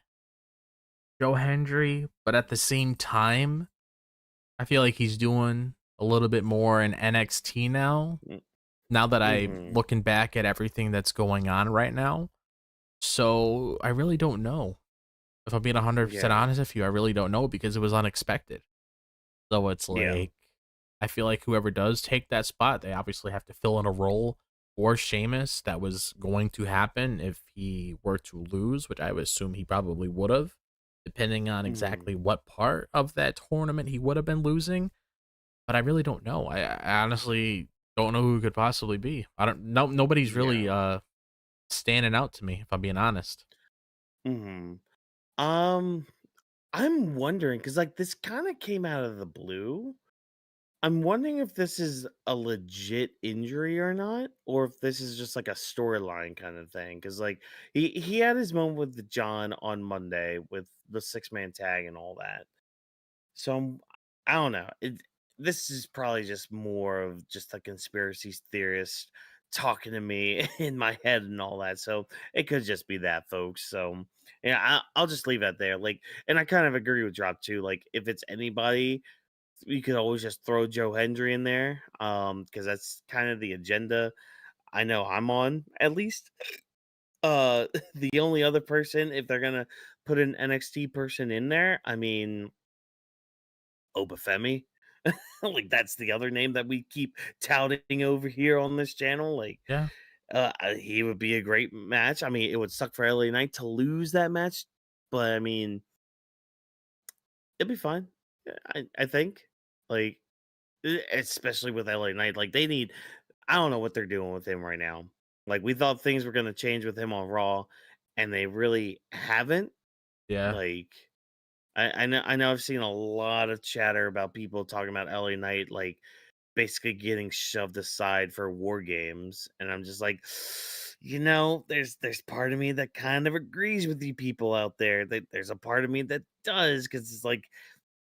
Joe Hendry, but at the same time, I feel like he's doing a little bit more in NXT now. Now that I'm Mm-hmm. looking back at everything that's going on right now, so I really don't know. If I'm being 100% Yeah, honest with you, I really don't know because it was unexpected. So it's yeah. like, I feel like whoever does take that spot, they obviously have to fill in a role for Sheamus that was going to happen if he were to lose, which I would assume he probably would have, depending on Mm-hmm. exactly what part of that tournament he would have been losing. But I really don't know. I honestly don't know who it could possibly be. I don't know. Nobody's really Yeah. standing out to me, if I'm being honest. Mm-hmm. Um, I'm wondering because like this kind of came out of the blue. I'm wondering if this is a legit injury or not, or if this is just like a storyline kind of thing. Because like he had his moment with the John on Monday with the 6-man tag and all that. So I don't know. This is probably just more of just a conspiracy theorist talking to me in my head and all that. So it could just be that, folks. So yeah, I'll just leave that there. Like, and I kind of agree with Drop too. Like, if it's anybody you could always just throw Joe Hendry in there, because that's kind of the agenda I know I'm on, at least. The only other person, if they're gonna put an NXT person in there, I mean, Obafemi. Like that's the other name that we keep touting over here on this channel. Like, Yeah. he would be a great match. I mean, it would suck for LA Knight to lose that match, but I mean, it'd be fine. I think. Like, especially with LA Knight, like they need I don't know what they're doing with him right now. Like we thought things were gonna change with him on Raw, and they really haven't. Yeah. Like I know I've seen a lot of chatter about people talking about LA Knight like basically getting shoved aside for war games. And I'm just like, there's part of me that kind of agrees with you people out there. That there's a part of me that does, because it's like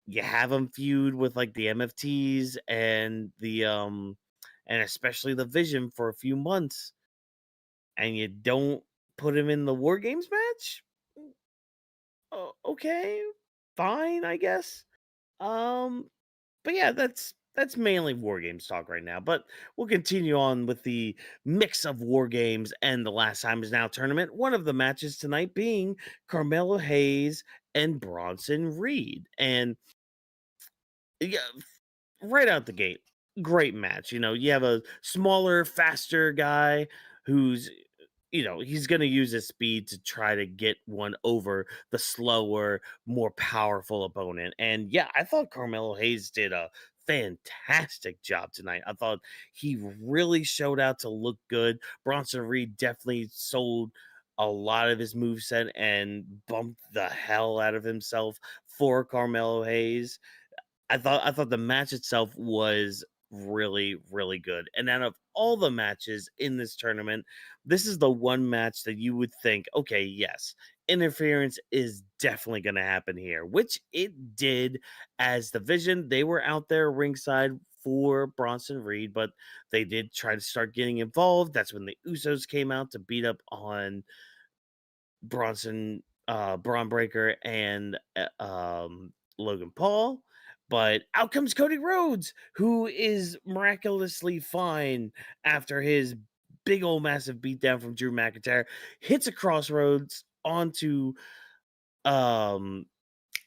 you have him feud with like the MFTs and especially the Vision for a few months, and you don't put him in the War Games match. Okay, fine, I guess. Um, but yeah, that's mainly War Games talk right now. But we'll continue on with the mix of War Games and the Last Time Is Now tournament. One of the matches tonight being Carmelo Hayes and Bronson Reed, and yeah, right out the gate, great match. You have a smaller, faster guy who's, he's going to use his speed to try to get one over the slower, more powerful opponent. And yeah, I thought Carmelo Hayes did a fantastic job tonight. I thought he really showed out to look good. Bronson Reed definitely sold a lot of his moveset and bumped the hell out of himself for Carmelo Hayes. I thought the match itself was really, really good. And out of all the matches in this tournament, this is the one match that you would think, okay, yes, interference is definitely going to happen here, which it did. As the Vision, they were out there ringside for Bronson Reed, but they did try to start getting involved. That's when the Usos came out to beat up on Braun Breaker and Logan Paul. But out comes Cody Rhodes, who is miraculously fine after his big old massive beatdown from Drew McIntyre, hits a crossroads onto um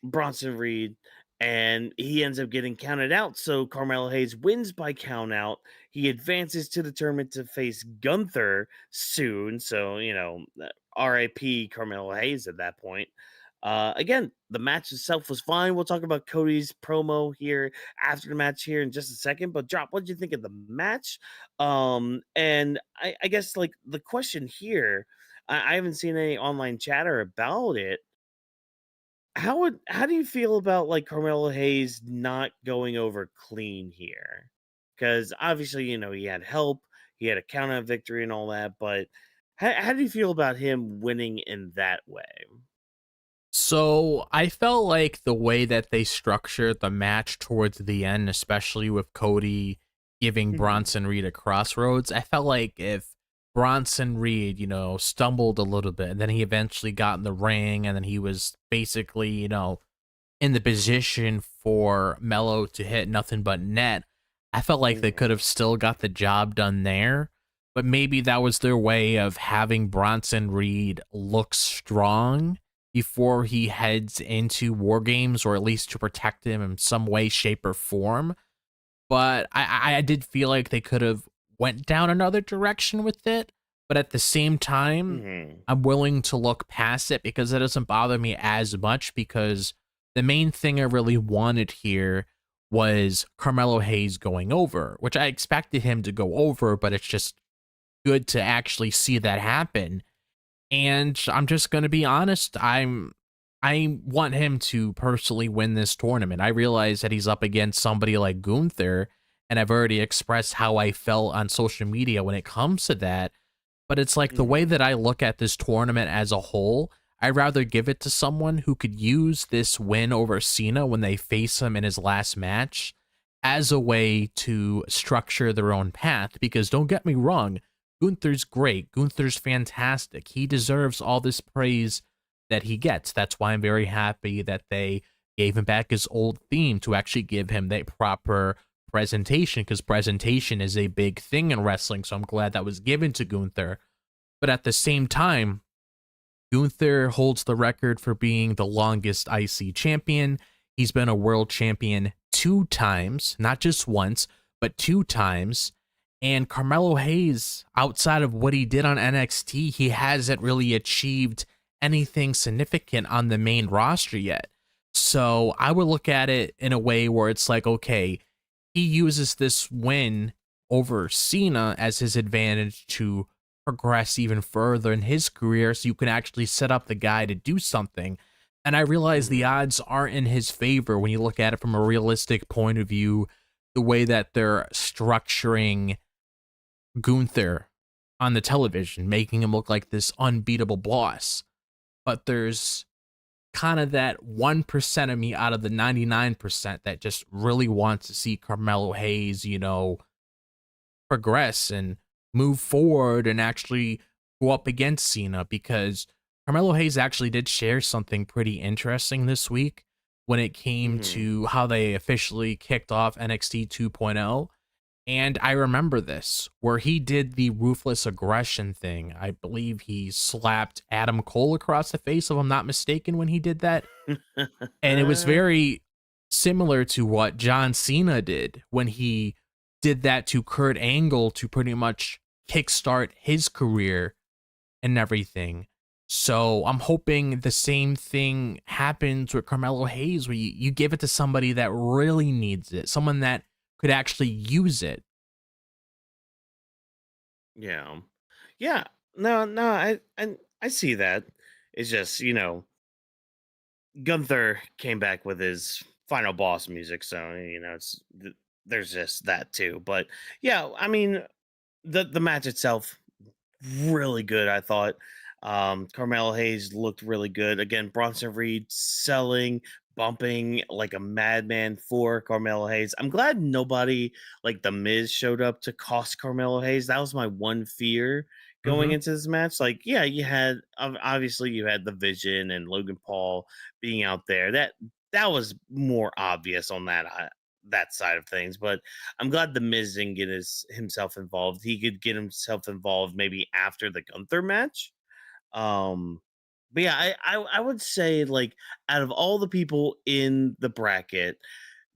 Bronson Reed, and he ends up getting counted out. So Carmelo Hayes wins by count out. He advances to the tournament to face Gunther soon. So, RIP Carmelo Hayes at that point. Again, the match itself was fine. We'll talk about Cody's promo here after the match here in just a second. But Drop, what did you think of the match? And I guess like the question here, I haven't seen any online chatter about it. How do you feel about like Carmelo Hayes not going over clean here? Because obviously, he had help, he had a count out victory and all that, but how do you feel about him winning in that way? So I felt like the way that they structured the match towards the end, especially with Cody giving Mhm. Bronson Reed a crossroads, I felt like if Bronson Reed, stumbled a little bit and then he eventually got in the ring and then he was basically, in the position for Mello to hit nothing but net, I felt like they Mhm. could have still got the job done there. But maybe that was their way of having Bronson Reed look strong before he heads into War Games, or at least to protect him in some way, shape, or form. But I did feel like they could have went down another direction with it. But at the same time, Mhm. I'm willing to look past it because it doesn't bother me as much, because the main thing I really wanted here was Carmelo Hayes going over, which I expected him to go over, but it's just good to actually see that happen. And I'm just going to be honest, I want him to personally win this tournament. I realize that he's up against somebody like Gunther, and I've already expressed how I felt on social media when it comes to that. But it's like the way Mhm. that I look at this tournament as a whole, I'd rather give it to someone who could use this win over Cena when they face him in his last match as a way to structure their own path. Because don't get me wrong, Gunther's great. Gunther's fantastic. He deserves all this praise that he gets. That's why I'm very happy that they gave him back his old theme to actually give him that proper presentation, because presentation is a big thing in wrestling. So I'm glad that was given to Gunther. But at the same time, Gunther holds the record for being the longest IC champion. He's been a world champion 2 times, not just once, but 2 times. And Carmelo Hayes, outside of what he did on NXT, he hasn't really achieved anything significant on the main roster yet. So I would look at it in a way where it's like, okay, he uses this win over Cena as his advantage to progress even further in his career, so you can actually set up the guy to do something. And I realize the Mhm. odds aren't in his favor when you look at it from a realistic point of view, the way that they're structuring Gunther on the television, making him look like this unbeatable boss. But there's kind of that 1% of me out of the 99% that just really wants to see Carmelo Hayes, progress and move forward and actually go up against Cena, because Carmelo Hayes actually did share something pretty interesting this week when it came Mhm. to how they officially kicked off NXT 2.0. And I remember this, where he did the ruthless aggression thing. I believe he slapped Adam Cole across the face, if I'm not mistaken, when he did that. And it was very similar to what John Cena did when he did that to Kurt Angle to pretty much kickstart his career and everything. So I'm hoping the same thing happens with Carmelo Hayes, where you give it to somebody that really needs it, someone that could actually use it. Yeah. Yeah. No, no, I see that. It's just, Gunther came back with his final boss music, so it's there's just that too. But yeah, I mean, the match itself really good, I thought. Carmelo Hayes looked really good. Again, Bronson Reed selling, bumping like a madman for Carmelo Hayes. I'm glad nobody like The Miz showed up to cost Carmelo Hayes. That was my one fear going Hmm. into this match. Like, yeah, you had obviously you had the Vision and Logan Paul being out there. That was more obvious on that side of things. But I'm glad the Miz didn't get himself involved. He could get himself involved maybe after the Gunther match. Um, but yeah, I would say like out of all the people in the bracket,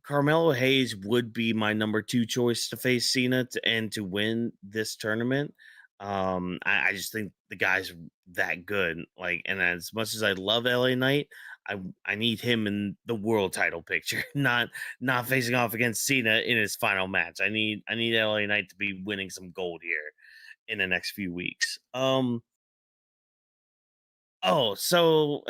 Carmelo Hayes would be my number two choice to face Cena and to win this tournament. I just think the guy's that good. Like, and as much as I love LA Knight, I need him in the world title picture, not facing off against Cena in his final match. I need LA Knight to be winning some gold here in the next few weeks. Oh, so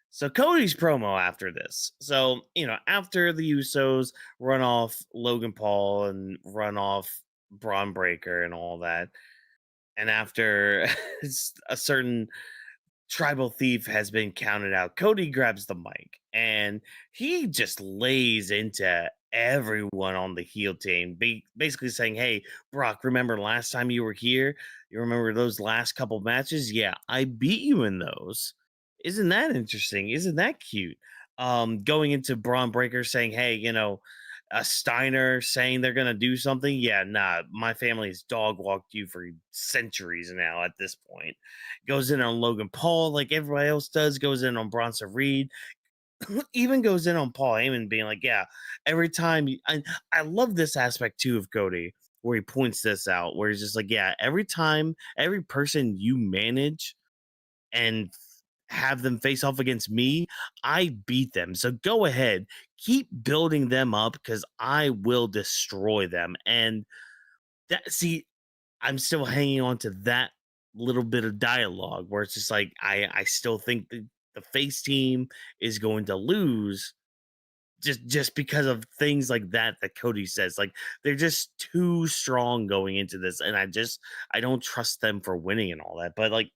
so Cody's promo after this. So, after the Usos run off Logan Paul and run off Braun Breaker and all that, and after a certain tribal thief has been counted out, Cody grabs the mic and he just lays into everyone on the heel team, basically saying, "Hey, Brock, remember last time you were here? You remember those last couple matches? Yeah, I beat you in those. Isn't that interesting? Isn't that cute?" Going into Braun Breaker saying, "Hey, a Steiner saying they're gonna do something. Yeah, nah, my family's dog walked you for centuries now at this point." Goes in on Logan Paul like everybody else does, goes in on Bronson Reed, even goes in on Paul Heyman being like, yeah, every time I love this aspect too of Cody where he points this out, where he's just like, yeah, every time, every person you manage and have them face off against me, I beat them. So go ahead, keep building them up because I will destroy them. And see, I'm still hanging on to that little bit of dialogue where it's just like I still think the face team is going to lose just because of things like that Cody says. Like they're just too strong going into this, and I don't trust them for winning and all that. But like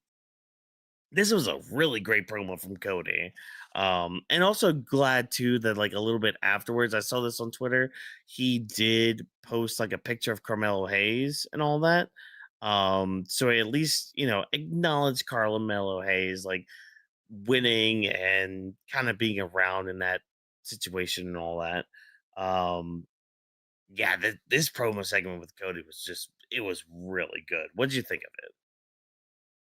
this was a really great promo from Cody. And also glad too that like a little bit afterwards, I saw this on Twitter. He did post like a picture of Carmelo Hayes and all that. So he at least, acknowledge Carmelo Hayes like winning and kind of being around in that situation and all that. Um, yeah, this promo segment with Cody was it was really good. What did you think of it?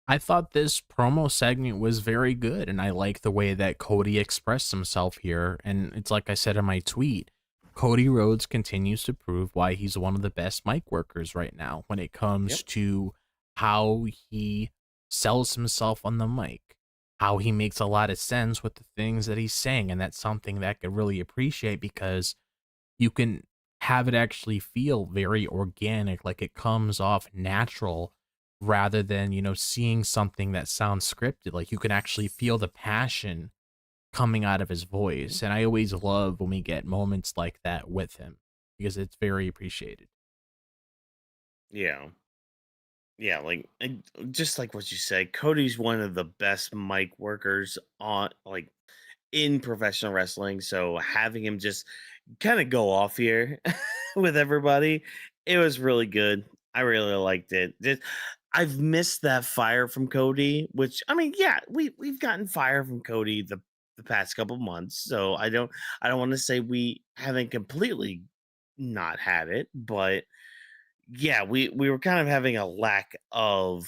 I thought this promo segment was very good, and I like the way that Cody expressed himself here. And it's like I said in my tweet, Cody Rhodes continues to prove why he's one of the best mic workers right now when it Yep. comes to how he sells himself on the mic, how he makes a lot of sense with the things that he's saying. And that's something that I could really appreciate because you can have it actually feel very organic, like it comes off natural rather than, seeing something that sounds scripted. Like you can actually feel the passion coming out of his voice. And I always love when we get moments like that with him because it's very appreciated. Yeah. Yeah, like just like what you said, Cody's one of the best mic workers on like in professional wrestling. So having him just kind of go off here with everybody, it was really good. I really liked it. I've missed that fire from Cody, which I mean, yeah, we've gotten fire from Cody the past couple months. So I don't want to say we haven't completely not had it, but yeah, we were kind of having a lack of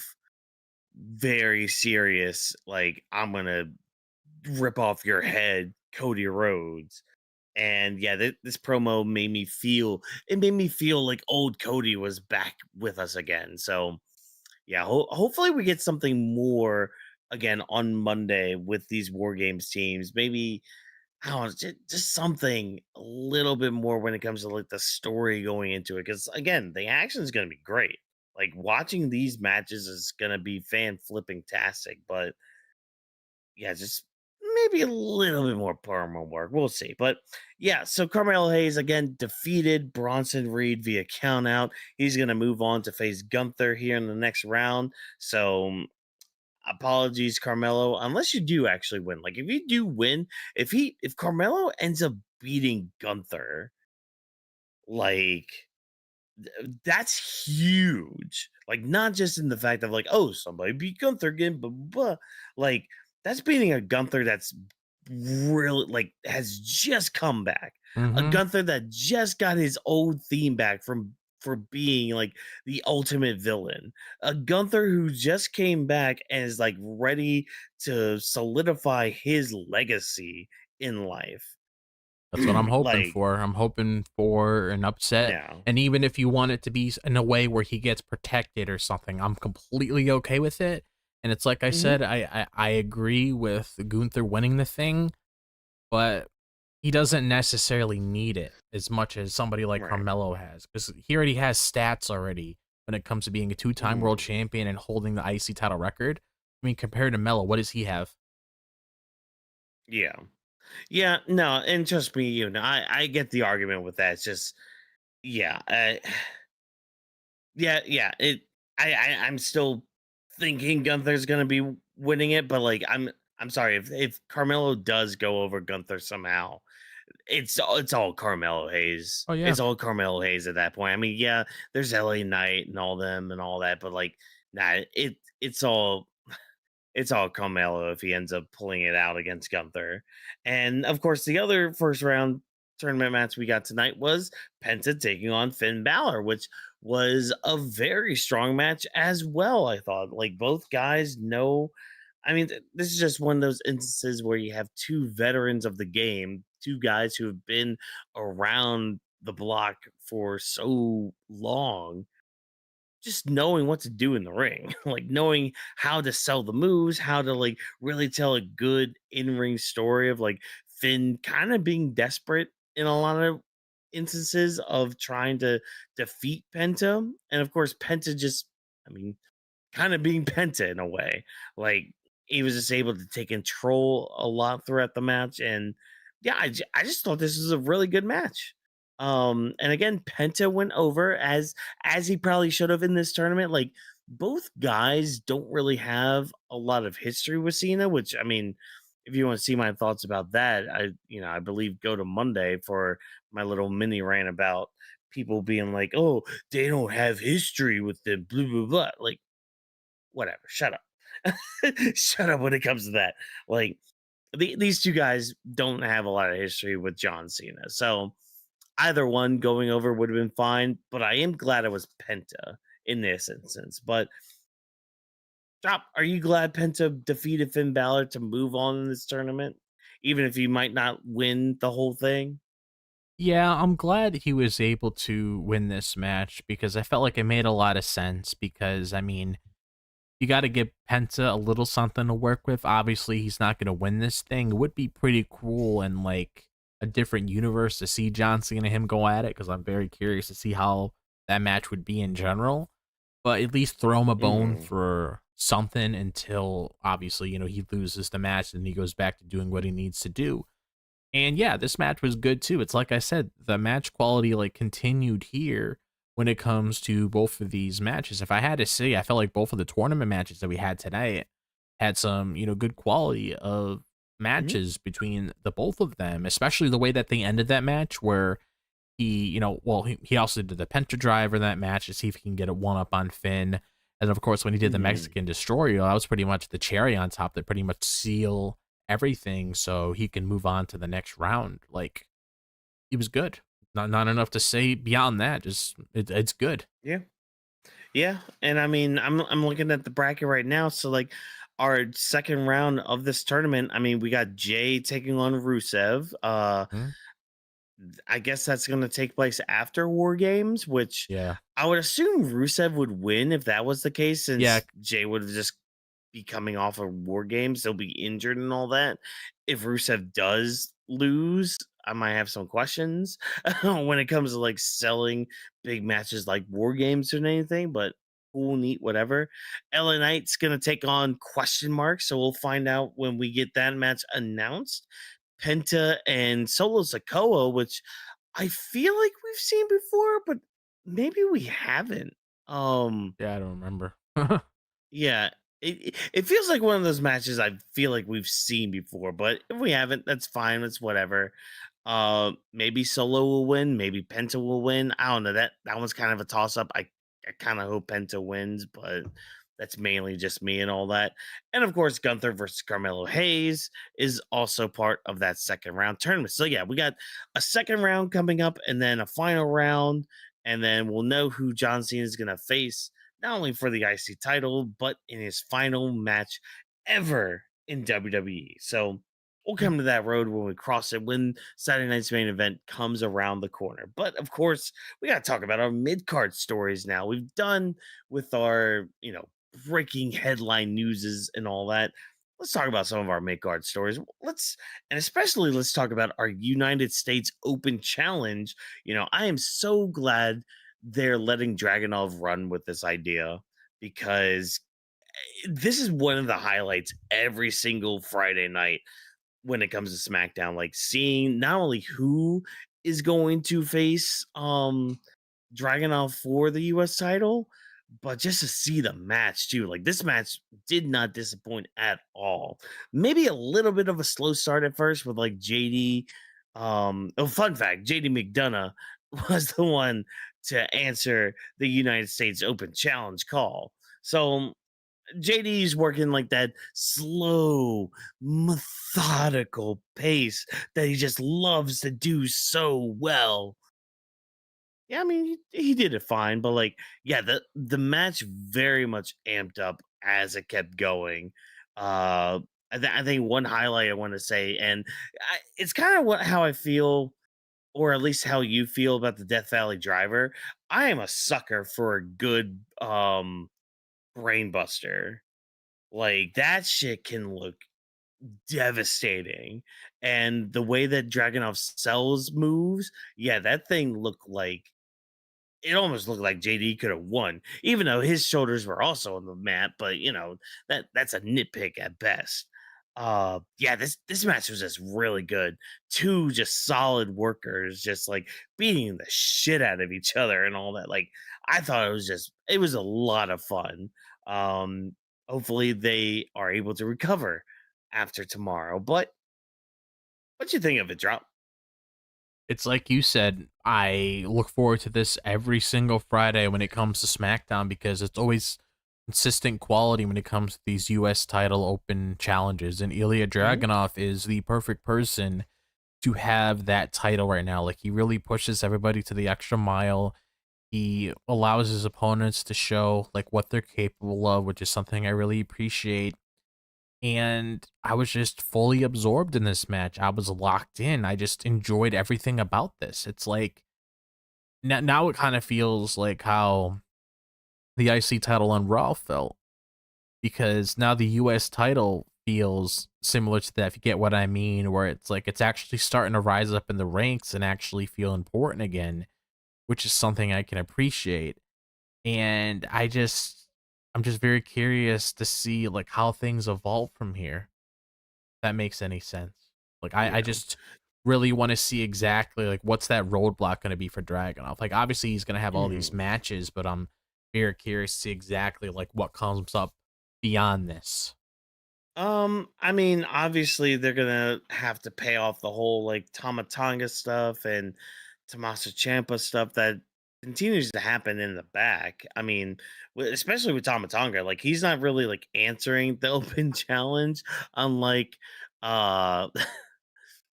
very serious, like, I'm gonna rip off your head, Cody Rhodes. And yeah, this promo made me feel like old Cody was back with us again. So yeah, hopefully we get something more again on Monday with these War Games teams. Maybe I don't know, just something a little bit more when it comes to like the story going into it. Because again, the action is going to be great. Like watching these matches is going to be fan flipping tastic. But yeah, just maybe a little bit more promo work. We'll see. But yeah, so Carmelo Hayes again defeated Bronson Reed via count out. He's going to move on to face Gunther here in the next round. So apologies, Carmelo, unless you do actually win. Like if you do win, if Carmelo ends up beating Gunther, like that's huge. Like, not just in the fact of like, oh, somebody beat Gunther again, but like that's beating a Gunther that's really like has just come back. A Mm-hmm. Gunther that just got his old theme back from for being like the ultimate villain. A Gunther who just came back and is like ready to solidify his legacy in life. That's what I'm hoping Like, for. I'm hoping for an upset. no. And even if you want it to be in a way where he gets protected or something, I'm completely okay with it. And it's like I Mhm. said, I agree with Gunther winning the thing, but he doesn't necessarily need it as much as somebody like Right. Carmelo has. Because he already has stats already when it comes to being a two-time world Mhm. champion and holding the IC title record. I mean, compared to Melo, what does he have? Yeah. Yeah, no, and trust me, I get the argument with that. It's just, yeah, yeah. I'm still thinking Gunther's gonna be winning it, but like, I'm sorry if Carmelo does go over Gunther somehow, it's all Carmelo Hayes. Oh yeah. It's all Carmelo Hayes at that point. I mean, yeah, there's LA Knight and all them and all that, but like, nah, it's all Carmelo if he ends up pulling it out against Gunther. And of course, the other first round tournament match we got tonight was Penta taking on Finn Balor, which was a very strong match as well. I thought, like, both guys know. I mean, this is just one of those instances where you have two veterans of the game, two guys who have been around the block for so long, just knowing what to do in the ring, like knowing how to sell the moves, how to like really tell a good in-ring story of like Finn kind of being desperate in a lot of instances of trying to defeat Penta. And of course, Penta just, I mean, kind of being Penta in a way. Like he was just able to take control a lot throughout the match, and yeah, I just thought this was a really good match. And again, Penta went over as he probably should have in this tournament. Like both guys don't really have a lot of history with Cena, which I mean, if you want to see my thoughts about that, I believe go to Monday for my little mini rant about people being like, oh, they don't have history with them, blah blah blah. Like whatever. Shut up. Shut up when it comes to that. Like these two guys don't have a lot of history with John Cena. So either one going over would have been fine, but I am glad it was Penta in this instance. But Chop, are you glad Penta defeated Finn Balor to move on in this tournament? Even if he might not win the whole thing? Yeah, I'm glad he was able to win this match because I felt like it made a lot of sense. Because, I mean, you got to give Penta a little something to work with. Obviously, he's not going to win this thing. It would be pretty cool and like a different universe to see John Cena and him go at it because I'm very curious to see how that match would be in general. But at least throw him a bone Mm, for something until obviously, he loses the match and he goes back to doing what he needs to do. And yeah, this match was good too. It's like I said, the match quality like continued here when it comes to both of these matches. If I had to say, I felt like both of the tournament matches that we had tonight had some, good quality of mhm, matches between the both of them, especially the way that they ended that match where he also did the Penta Drive in that match to see if he can get a one up on Finn. And of course, when he did the mhm. Mexican Destroyer, that was pretty much the cherry on top that pretty much seal everything so he can move on to the next round. Like, it was good. Not enough to say beyond that. Just it's good. Yeah. Yeah, and I mean, I'm looking at the bracket right now. So like our second round of this tournament, I mean, we got Jay taking on Rusev. Mhm. I guess that's going to take place after War Games, which Yeah. I would assume Rusev would win if that was the case, Yeah. since Jay would just be coming off of War Games. He'll be injured and all that. If Rusev does lose, I might have some questions when it comes to like selling big matches like War Games or anything. But cool, neat, whatever. LA Knight's gonna take on question mark, so we'll find out when we get that match announced. Penta and Solo Sikoa, which I feel like we've seen before, but maybe we haven't. Yeah, I don't remember. Yeah, it feels like one of those matches I feel like we've seen before, but if we haven't, that's fine. It's whatever. Maybe Solo will win, maybe Penta will win. I don't know. That one's kind of a toss up. I kind of hope Penta wins, but that's mainly just me and all that. And of course, Gunther versus Carmelo Hayes is also part of that second round tournament. So yeah, we got a second round coming up, and then a final round, and then we'll know who John Cena is gonna face not only for the IC title, but in his final match ever in WWE. So we'll come to that road when we cross it when Saturday night's main event comes around the corner. But of course, we got to talk about our mid card stories now. We've done with our, breaking headline newses and all that. Let's talk about some of our mid card stories. Let's talk about our United States Open Challenge. I am so glad they're letting Dragunov run with this idea because this is one of the highlights every single Friday night when it comes to SmackDown. Like seeing not only who is going to face Dragunov for the US title, but just to see the match too. Like this match did not disappoint at all. Maybe a little bit of a slow start at first with like JD. Fun fact, JD McDonagh was the one to answer the United States Open Challenge call. So JD's working like that slow, methodical pace that he just loves to do so well. Yeah, I mean, he did it fine, but like, yeah, the match very much amped up as it kept going. I think one highlight I want to say, and it's kind of how I feel, or at least how you feel about the Death Valley Driver. I am a sucker for a good brainbuster. Like that shit can look devastating, and the way that Dragunov sells moves, yeah, that thing looked like it almost looked like JD could have won, even though his shoulders were also on the mat. But that's a nitpick at best. Yeah, this match was just really good. Two just solid workers, just like beating the shit out of each other and all that. Like I thought it was a lot of fun. Um, Hopefully they are able to recover after tomorrow. But what you think of it, Drop? It's like you said, I look forward to this every single Friday when it comes to SmackDown because it's always consistent quality when it comes to these US title open challenges. And Ilya Mhm. Dragunov is the perfect person to have that title right now. Like he really pushes everybody to the extra mile. He allows his opponents to show like what they're capable of, which is something I really appreciate. And I was just fully absorbed in this match. I was locked in. I just enjoyed everything about this. It's like now it kind of feels like how the IC title on Raw felt because now the US title feels similar to that, if you get what I mean, where it's like it's actually starting to rise up in the ranks and actually feel important again, which is something I can appreciate. And I'm just very curious to see like how things evolve from here. If that makes any sense. Like I Yeah. just really want to see exactly like what's that roadblock going to be for Dragunov. Like obviously he's going to have all these Mhm. matches, but I'm very curious to see exactly like what comes up beyond this. I mean, obviously they're gonna have to pay off the whole like Tamatanga stuff and Tommaso Ciampa stuff that continues to happen in the back. I mean, especially with Tamatanga, like he's not really like answering the open challenge, unlike uh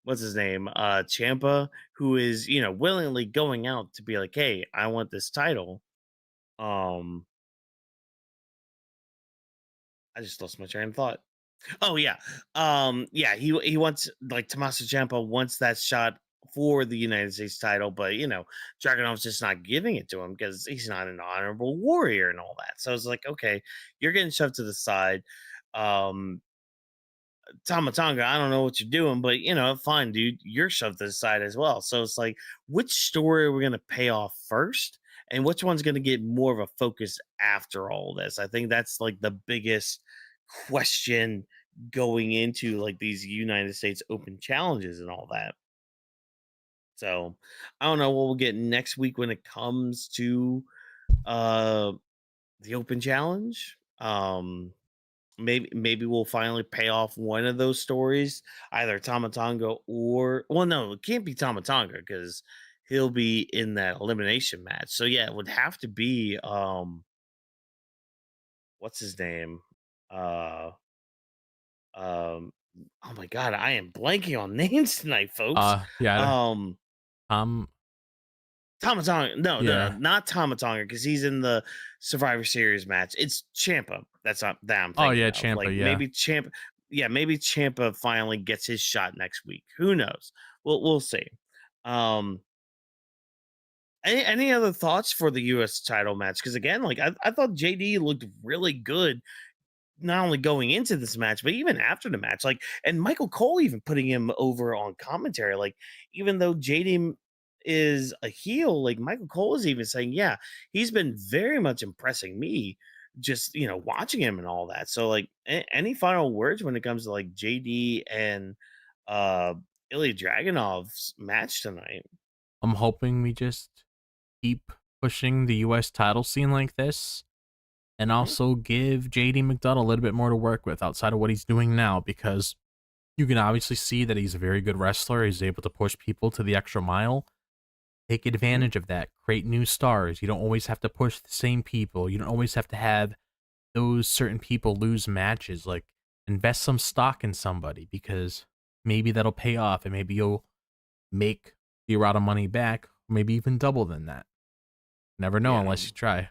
what's his name? Ciampa, who is, willingly going out to be like, hey, I want this title. Um, I just lost my train of thought. Oh yeah. Yeah, he wants like Tommaso Ciampa wants that shot for the United States title, but Dragunov's just not giving it to him because he's not an honorable warrior and all that. So it's like, okay, you're getting shoved to the side. Um Tamatanga, I don't know what you're doing, but fine, dude, you're shoved to the side as well. So it's like, which story are we gonna pay off first? and which one's going to get more of a focus after all this. I think that's like the biggest question going into like these United States Open challenges and all that. So I don't know what we'll get next week when it comes to uh the Open Challenge. Maybe we'll finally pay off one of those stories, either Tamatonga or, well, no, it can't be Tamatonga because he'll be in that elimination match. So yeah, it would have to be what's his name? Uh um oh my god, I am blanking on names tonight, folks. Yeah, Um um, Tamatonga, no, yeah. not Tamatonga, because he's in the Survivor Series match. It's Champa. That's not that I'm Oh, thinking yeah, of. Champa, Like yeah. maybe Champa, yeah, maybe Champa finally gets his shot next week. Who knows? We'll see. Um, any other thoughts for the U.S. title match? Because again, like I thought JD looked really good, not only going into this match, but even after the match. Like, and Michael Cole even putting him over on commentary. Like, even though JD is a heel, like Michael Cole is even saying, yeah, he's been very much impressing me, just watching him and all that. So, like, any final words when it comes to like JD and uh Ilya Dragunov's match tonight? I'm hoping we just keep pushing the US title scene like this and Mhm. also give JD McDonagh a little bit more to work with outside of what he's doing now, because you can obviously see that he's a very good wrestler. He's able to push people to the extra mile. Take Mhm. advantage of that. Create new stars. You don't always have to push the same people. You don't always have to have those certain people lose matches. Like, invest some stock in somebody, because maybe that'll pay off and maybe you'll make your amount of money back, maybe even double than that. Never know Yeah. unless you try.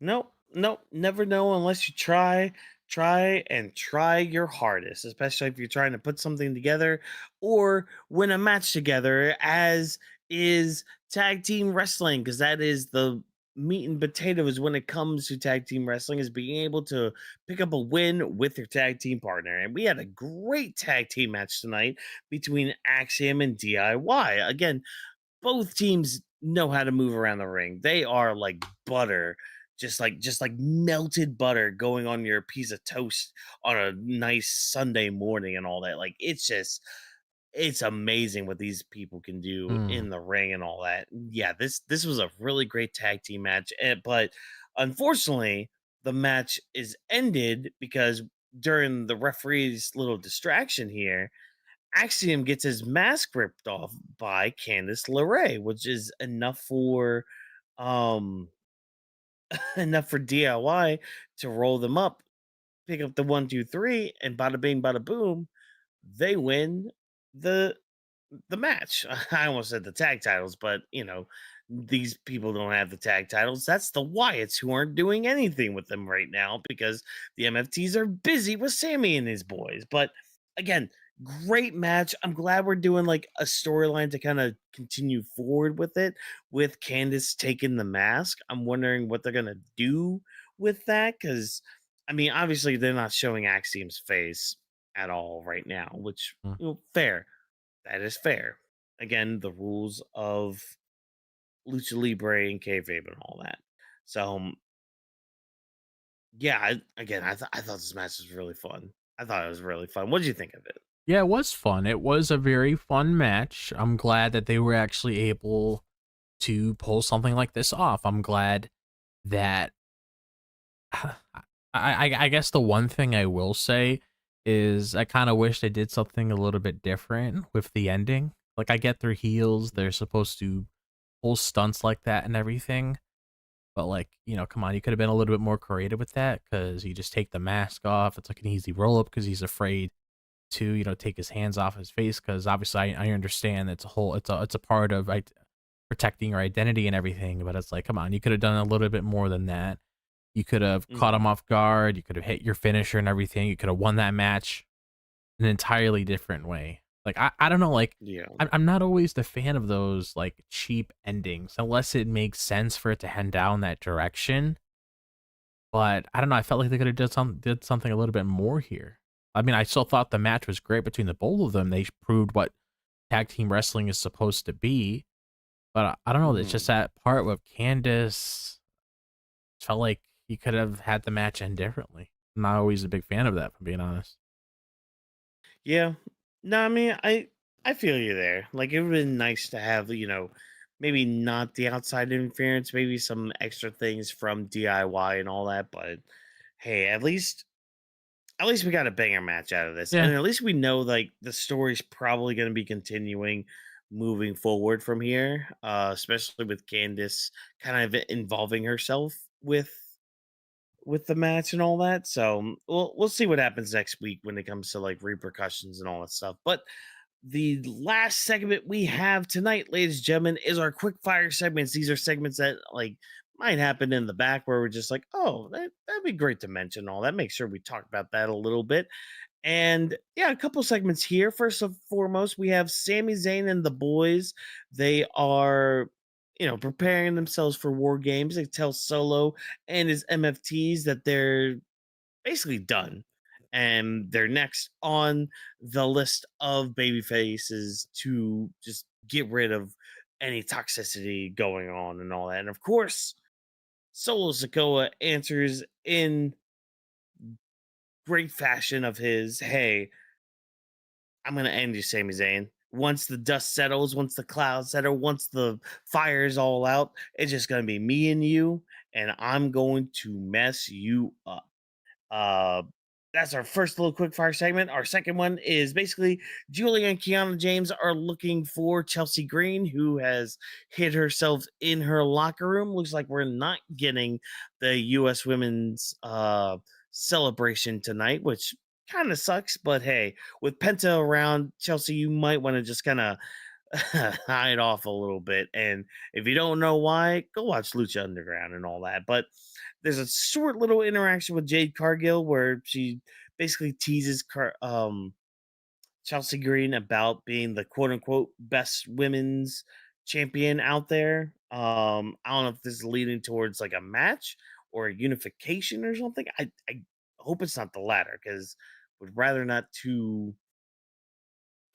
Nope, nope, never know unless you try. Try and try your hardest, especially if you're trying to put something together or win a match together, as is tag team wrestling, because that is the meat and potatoes when it comes to tag team wrestling, is being able to pick up a win with your tag team partner. And we had a great tag team match tonight between Axiom and DIY. Again, both teams know how to move around the ring. They are like butter, just like melted butter going on your piece of toast on a nice Sunday morning and all that. Like it's amazing what these people can do Mm. in the ring and all that. Yeah, this was a really great tag team match, but unfortunately, the match is ended because during the referee's little distraction here, Axiom gets his mask ripped off by Candice LeRae, which is enough for um enough for DIY to roll them up, pick up the 1, 2, 3, and bada bing, bada boom, they win the the match. I almost said the tag titles, but these people don't have the tag titles. That's the Wyatts, who aren't doing anything with them right now because the MFTs are busy with Sammy and his boys. But again, great match. I'm glad we're doing like a storyline to kind of continue forward with it, with Candice taking the mask. I'm wondering what they're gonna do with that, because I mean, obviously they're not showing Axiom's face at all right now, which, Mm. fair. That is fair. Again, the rules of lucha libre and kayfabe and all that. So, yeah, I thought this match was really fun. I thought it was really fun. What did you think of it? Yeah, it was fun. It was a very fun match. I'm glad that they were actually able to pull something like this off. I'm glad that I guess the one thing I will say is I kind of wish they did something a little bit different with the ending. Like, I get they're heels, they're supposed to pull stunts like that and everything, but like, come on, you could have been a little bit more creative with that, because you just take the mask off. It's like an easy roll up because he's afraid to, take his hands off his face, because obviously I understand it's a part of protecting your identity and everything, but it's like, come on, you could have done a little bit more than that. You could have caught Mhm. him off guard. You could have hit your finisher and everything. You could have won that match an entirely different way. Like, I don't know, like, Yeah. I'm not always the fan of those like cheap endings unless it makes sense for it to head down that direction. But I don't know. I felt like they could have did something a little bit more here. I mean, I still thought the match was great between the both of them. They proved what tag team wrestling is supposed to be. But I don't know. It's just Mhm. that part with Candace felt like he could have had the match end differently. I'm not always a big fan of that, if I'm being honest. Yeah. No, I mean, I feel you there. Like it would have been nice to have, maybe not the outside interference, maybe some extra things from DIY and all that, but hey, at least we got a banger match out of this. And Yeah. at least we know like the story's probably going to be continuing moving forward from here, especially with Candice kind of involving herself with the match and all that. So we'll see what happens next week when it comes to like repercussions and all that stuff. But the last segment we have tonight, ladies and gentlemen, is our quick fire segments. These are segments that like might happen in the back where we're just like, oh, that'd be great to mention all that. Make sure we talk about that a little bit. And yeah, a couple segments here. First and foremost, we have Sami Zayn and the boys. They are, preparing themselves for war games. They tell Solo and his MFTs that they're basically done. And they're next on the list of baby faces to just get rid of any toxicity going on and all that. And of course, Solo Sikoa answers in great fashion of his, hey, I'm gonna end you, Sami Zayn. Once the dust settles, once the clouds settle, once the fire's all out, it's just gonna be me and you, and I'm going to mess you up. Uh, that's our first little quick fire segment. Our second one is basically Julia and Kiana James are looking for Chelsea Green, who has hid herself in her locker room. Looks like we're not getting the U.S. women's celebration tonight, which kind of sucks. But hey, with Penta around, Chelsea, you might want to just kind of hide off a little bit. And if you don't know why, go watch Lucha Underground and all that. But there's a short little interaction with Jade Cargill where she basically teases Chelsea Green about being the quote unquote best women's champion out there. I don't know if this is leading towards like a match or a unification or something. I hope it's not the latter because would rather not too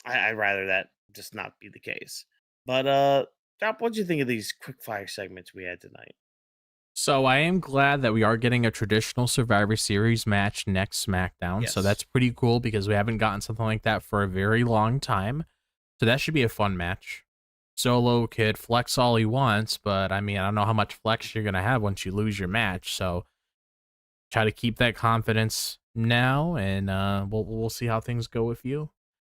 I'd rather that just not be the case. But Chop, what'd you think of these quick fire segments we had tonight? So I am glad that we are getting a traditional Survivor Series match next SmackDown. So that's Yes. pretty cool because we haven't gotten something like that for a very long time. So that should be a fun match. Solo could flex all he wants, but I mean, I don't know how much flex you're going to have once you lose your match. So try to keep that confidence now, and we'll see how things go with you.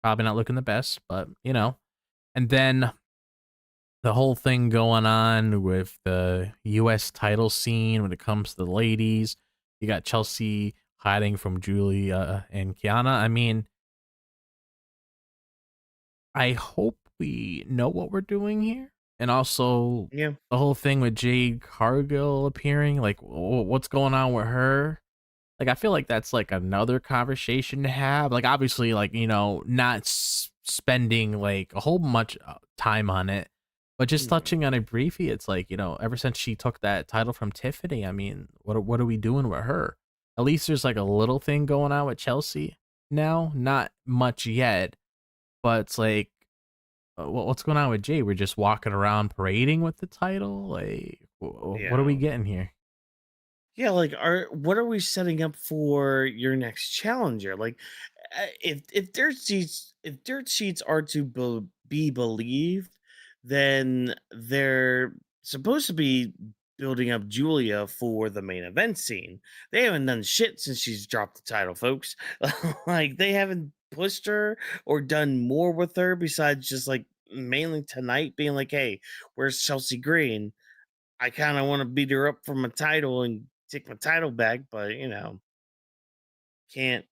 Probably not looking the best, but And then the whole thing going on with the U.S. title scene when it comes to the ladies. You got Chelsea hiding from Julia and Kiana. I mean, I hope we know what we're doing here. And also Yeah. the whole thing with Jade Cargill appearing, like what's going on with her? Like I feel like that's like another conversation to have. Like obviously like, not spending like a whole much time on it, but just Mhm. touching on it briefly, it's like, ever since she took that title from Tiffany, I mean, what are we doing with her? At least there's like a little thing going on with Chelsea now, not much yet, but it's like what's going on with Jay? We're just walking around parading with the title. Like, what are we Yeah. getting here? Yeah, like what are we setting up for your next challenger? Like if dirt sheets are to be believed, then they're supposed to be building up Julia for the main event scene. They haven't done shit since she's dropped the title, folks. Like they haven't pushed her or done more with her besides just like mainly tonight being like, "Hey, where's Chelsea Green? I kind of want to beat her up for my title and take my title back, but can't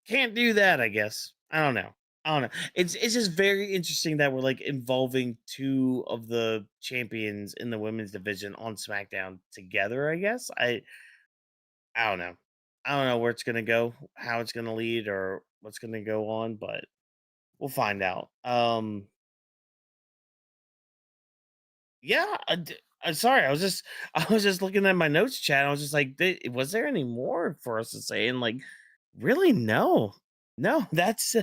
can't do that, I guess. I don't know. I don't know. It's just very interesting that we're like involving two of the champions in the women's division on SmackDown together, I guess. I don't know. I don't know where it's gonna go, how it's gonna lead, or what's gonna go on, but we'll find out. Yeah, I'm sorry. I was just looking at my notes chat. I was just like, was there any more for us to say? And like, really, no, no. That's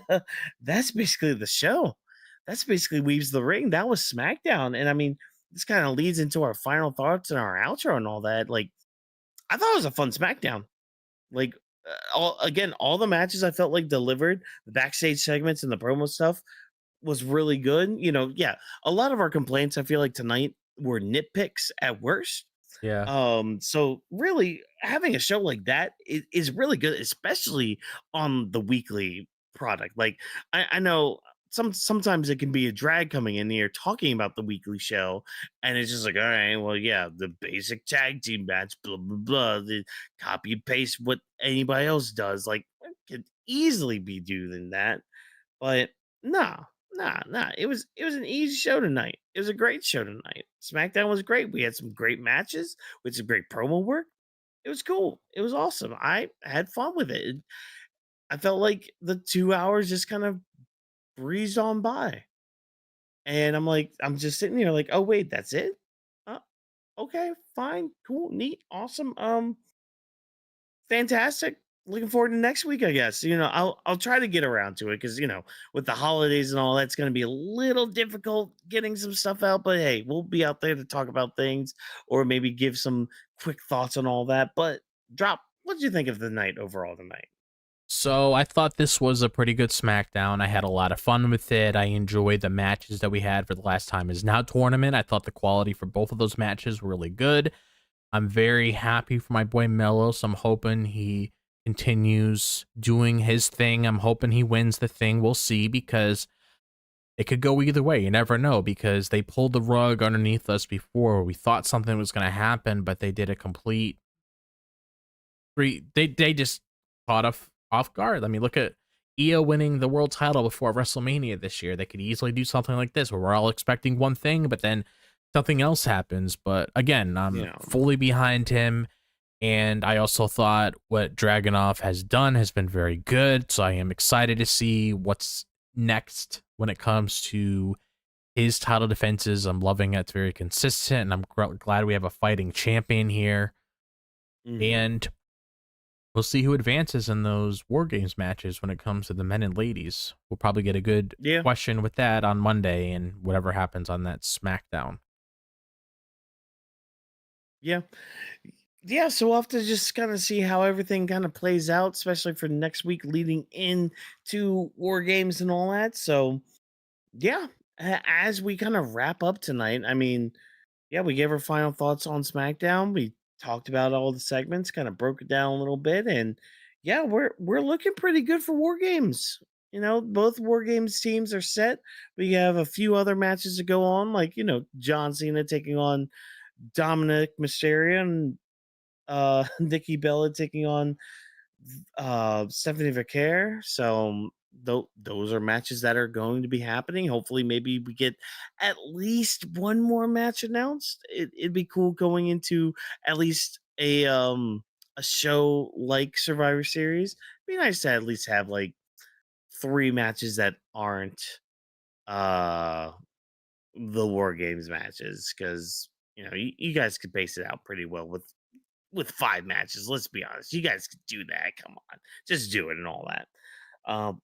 basically the show. that's basically Weaves the Ring. That was SmackDown. And I mean, this kind of leads into our final thoughts and our outro and all that. Like, I thought it was a fun SmackDown. Like, all the matches I felt like delivered, the backstage segments and the promo stuff was really good. Yeah, a lot of our complaints I feel like tonight were nitpicks at worst. Yeah. So really having a show like that is really good, especially on the weekly product. Like I know sometimes it can be a drag coming in here talking about the weekly show, and it's just like, all right, well, yeah, the basic tag team match, blah blah blah, the copy paste what anybody else does. Like it could easily be doing that, but nah, nah. It was an easy show tonight. It was a great show tonight. SmackDown was great. We had some great matches with some great promo work. It was cool. It was awesome. I had fun with it. I felt like the 2 hours just kind of breezed on by. And I'm like, I'm just sitting here like, oh wait, that's it? Uh, okay, fine, cool, neat, awesome. Fantastic. Looking forward to next week, I guess. I'll try to get around to it because with the holidays and all that's going to be a little difficult getting some stuff out. But hey, we'll be out there to talk about things or maybe give some quick thoughts on all that. But drop, what did you think of the night overall tonight? So I thought this was a pretty good SmackDown. I had a lot of fun with it. I enjoyed the matches that we had for the last time is now tournament. I thought the quality for both of those matches were really good. I'm very happy for my boy Melo. So I'm hoping he continues doing his thing. I'm hoping he wins the thing. We'll see, because it could go either way. You never know, because they pulled the rug underneath us before. We thought something was going to happen, but they did a complete they just caught off guard. I mean, look at Io winning the world title before WrestleMania this year. They could easily do something like this where we're all expecting one thing, but then something else happens. But again, I'm Yeah. fully behind him. And I also thought what Dragunov has done has been very good. So I am excited to see what's next when it comes to his title defenses. I'm loving it. It's very consistent. And I'm glad we have a fighting champion here. Mhm. And we'll see who advances in those WarGames matches when it comes to the men and ladies. We'll probably get a good Yeah. question with that on Monday and whatever happens on that SmackDown. Yeah. Yeah, so we'll have to just kind of see how everything kind of plays out, especially for next week leading into War Games and all that. So yeah, as we kind of wrap up tonight, I mean, yeah, we gave our final thoughts on SmackDown. We talked about all the segments, kind of broke it down a little bit, and yeah, we're looking pretty good for War Games. Both War Games teams are set. We have a few other matches to go on, like John Cena taking on Dominic Mysterio and Nikki Bella taking on Stephanie Vaquer. So those are matches that are going to be happening. Hopefully, maybe we get at least one more match announced. It'd be cool going into at least a show like Survivor Series. It'd be nice to at least have like three matches that aren't uh the War Games matches, because you guys could base it out pretty well with 5 matches. Let's be honest. You guys could do that. Come on. Just do it and all that. Um,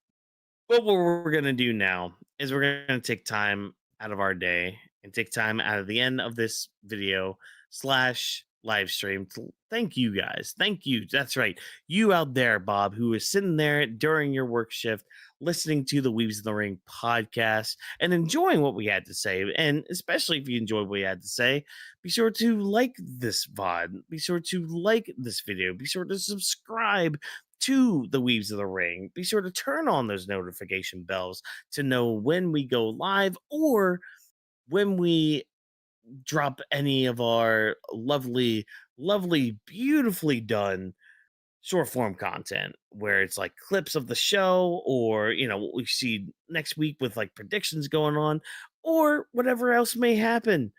but what we're going to do now is we're going to take time out of our day and take time out of the end of this video slash live stream to thank you guys. Thank you. That's right. You out there, Bob, who is sitting there during your work shift, listening to the Weebs in the Ring podcast and enjoying what we had to say. And especially if you enjoyed what we had to say, be sure to like this VOD. Be sure to like this video. Be sure to subscribe to the Weaves of the Ring. Be sure to turn on those notification bells to know when we go live or when we drop any of our lovely, lovely, beautifully done short form content where it's like clips of the show or what we see next week with like predictions going on or whatever else may happen.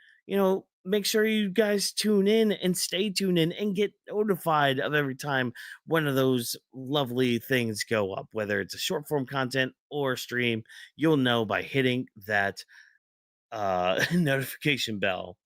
Make sure you guys tune in and stay tuned in and get notified of every time one of those lovely things go up, whether it's a short form content or stream. You'll know by hitting that notification bell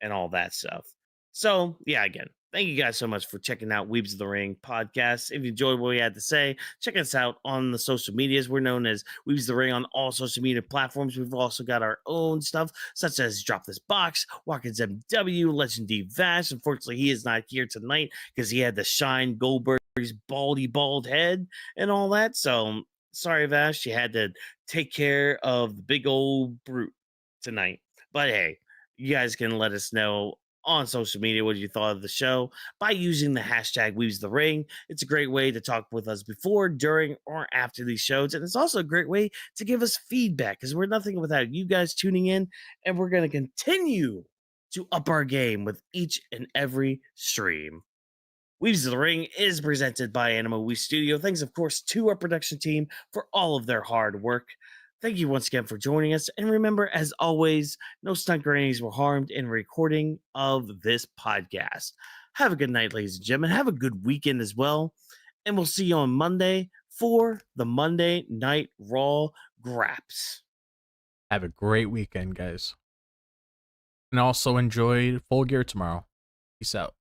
and all that stuff. So yeah, again, Thank you guys so much for checking out Weebs of the Ring podcast. If you enjoyed what we had to say, check us out on the social medias. We're known as Weebs of the Ring on all social media platforms. We've also got our own stuff, such as Drop This Box, Watkins MW, Legend D Vash. Unfortunately, he is not here tonight because he had to shine Goldberg's bald head and all that. So sorry, Vash, you had to take care of the big old brute tonight. But hey, you guys can let us know on social media what you thought of the show by using the hashtag Weaves the Ring. It's a great way to talk with us before, during, or after these shows. And it's also a great way to give us feedback because we're nothing without you guys tuning in. And we're going to continue to up our game with each and every stream. Weaves of the Ring is presented by Animo We Studio. Thanks, of course, to our production team for all of their hard work. Thank you once again for joining us. And remember, as always, no stunt grannies were harmed in recording of this podcast. Have a good night, ladies and gentlemen. Have a good weekend as well. And we'll see you on Monday for the Monday Night Raw Graps. Have a great weekend, guys. And also enjoy Full Gear tomorrow. Peace out.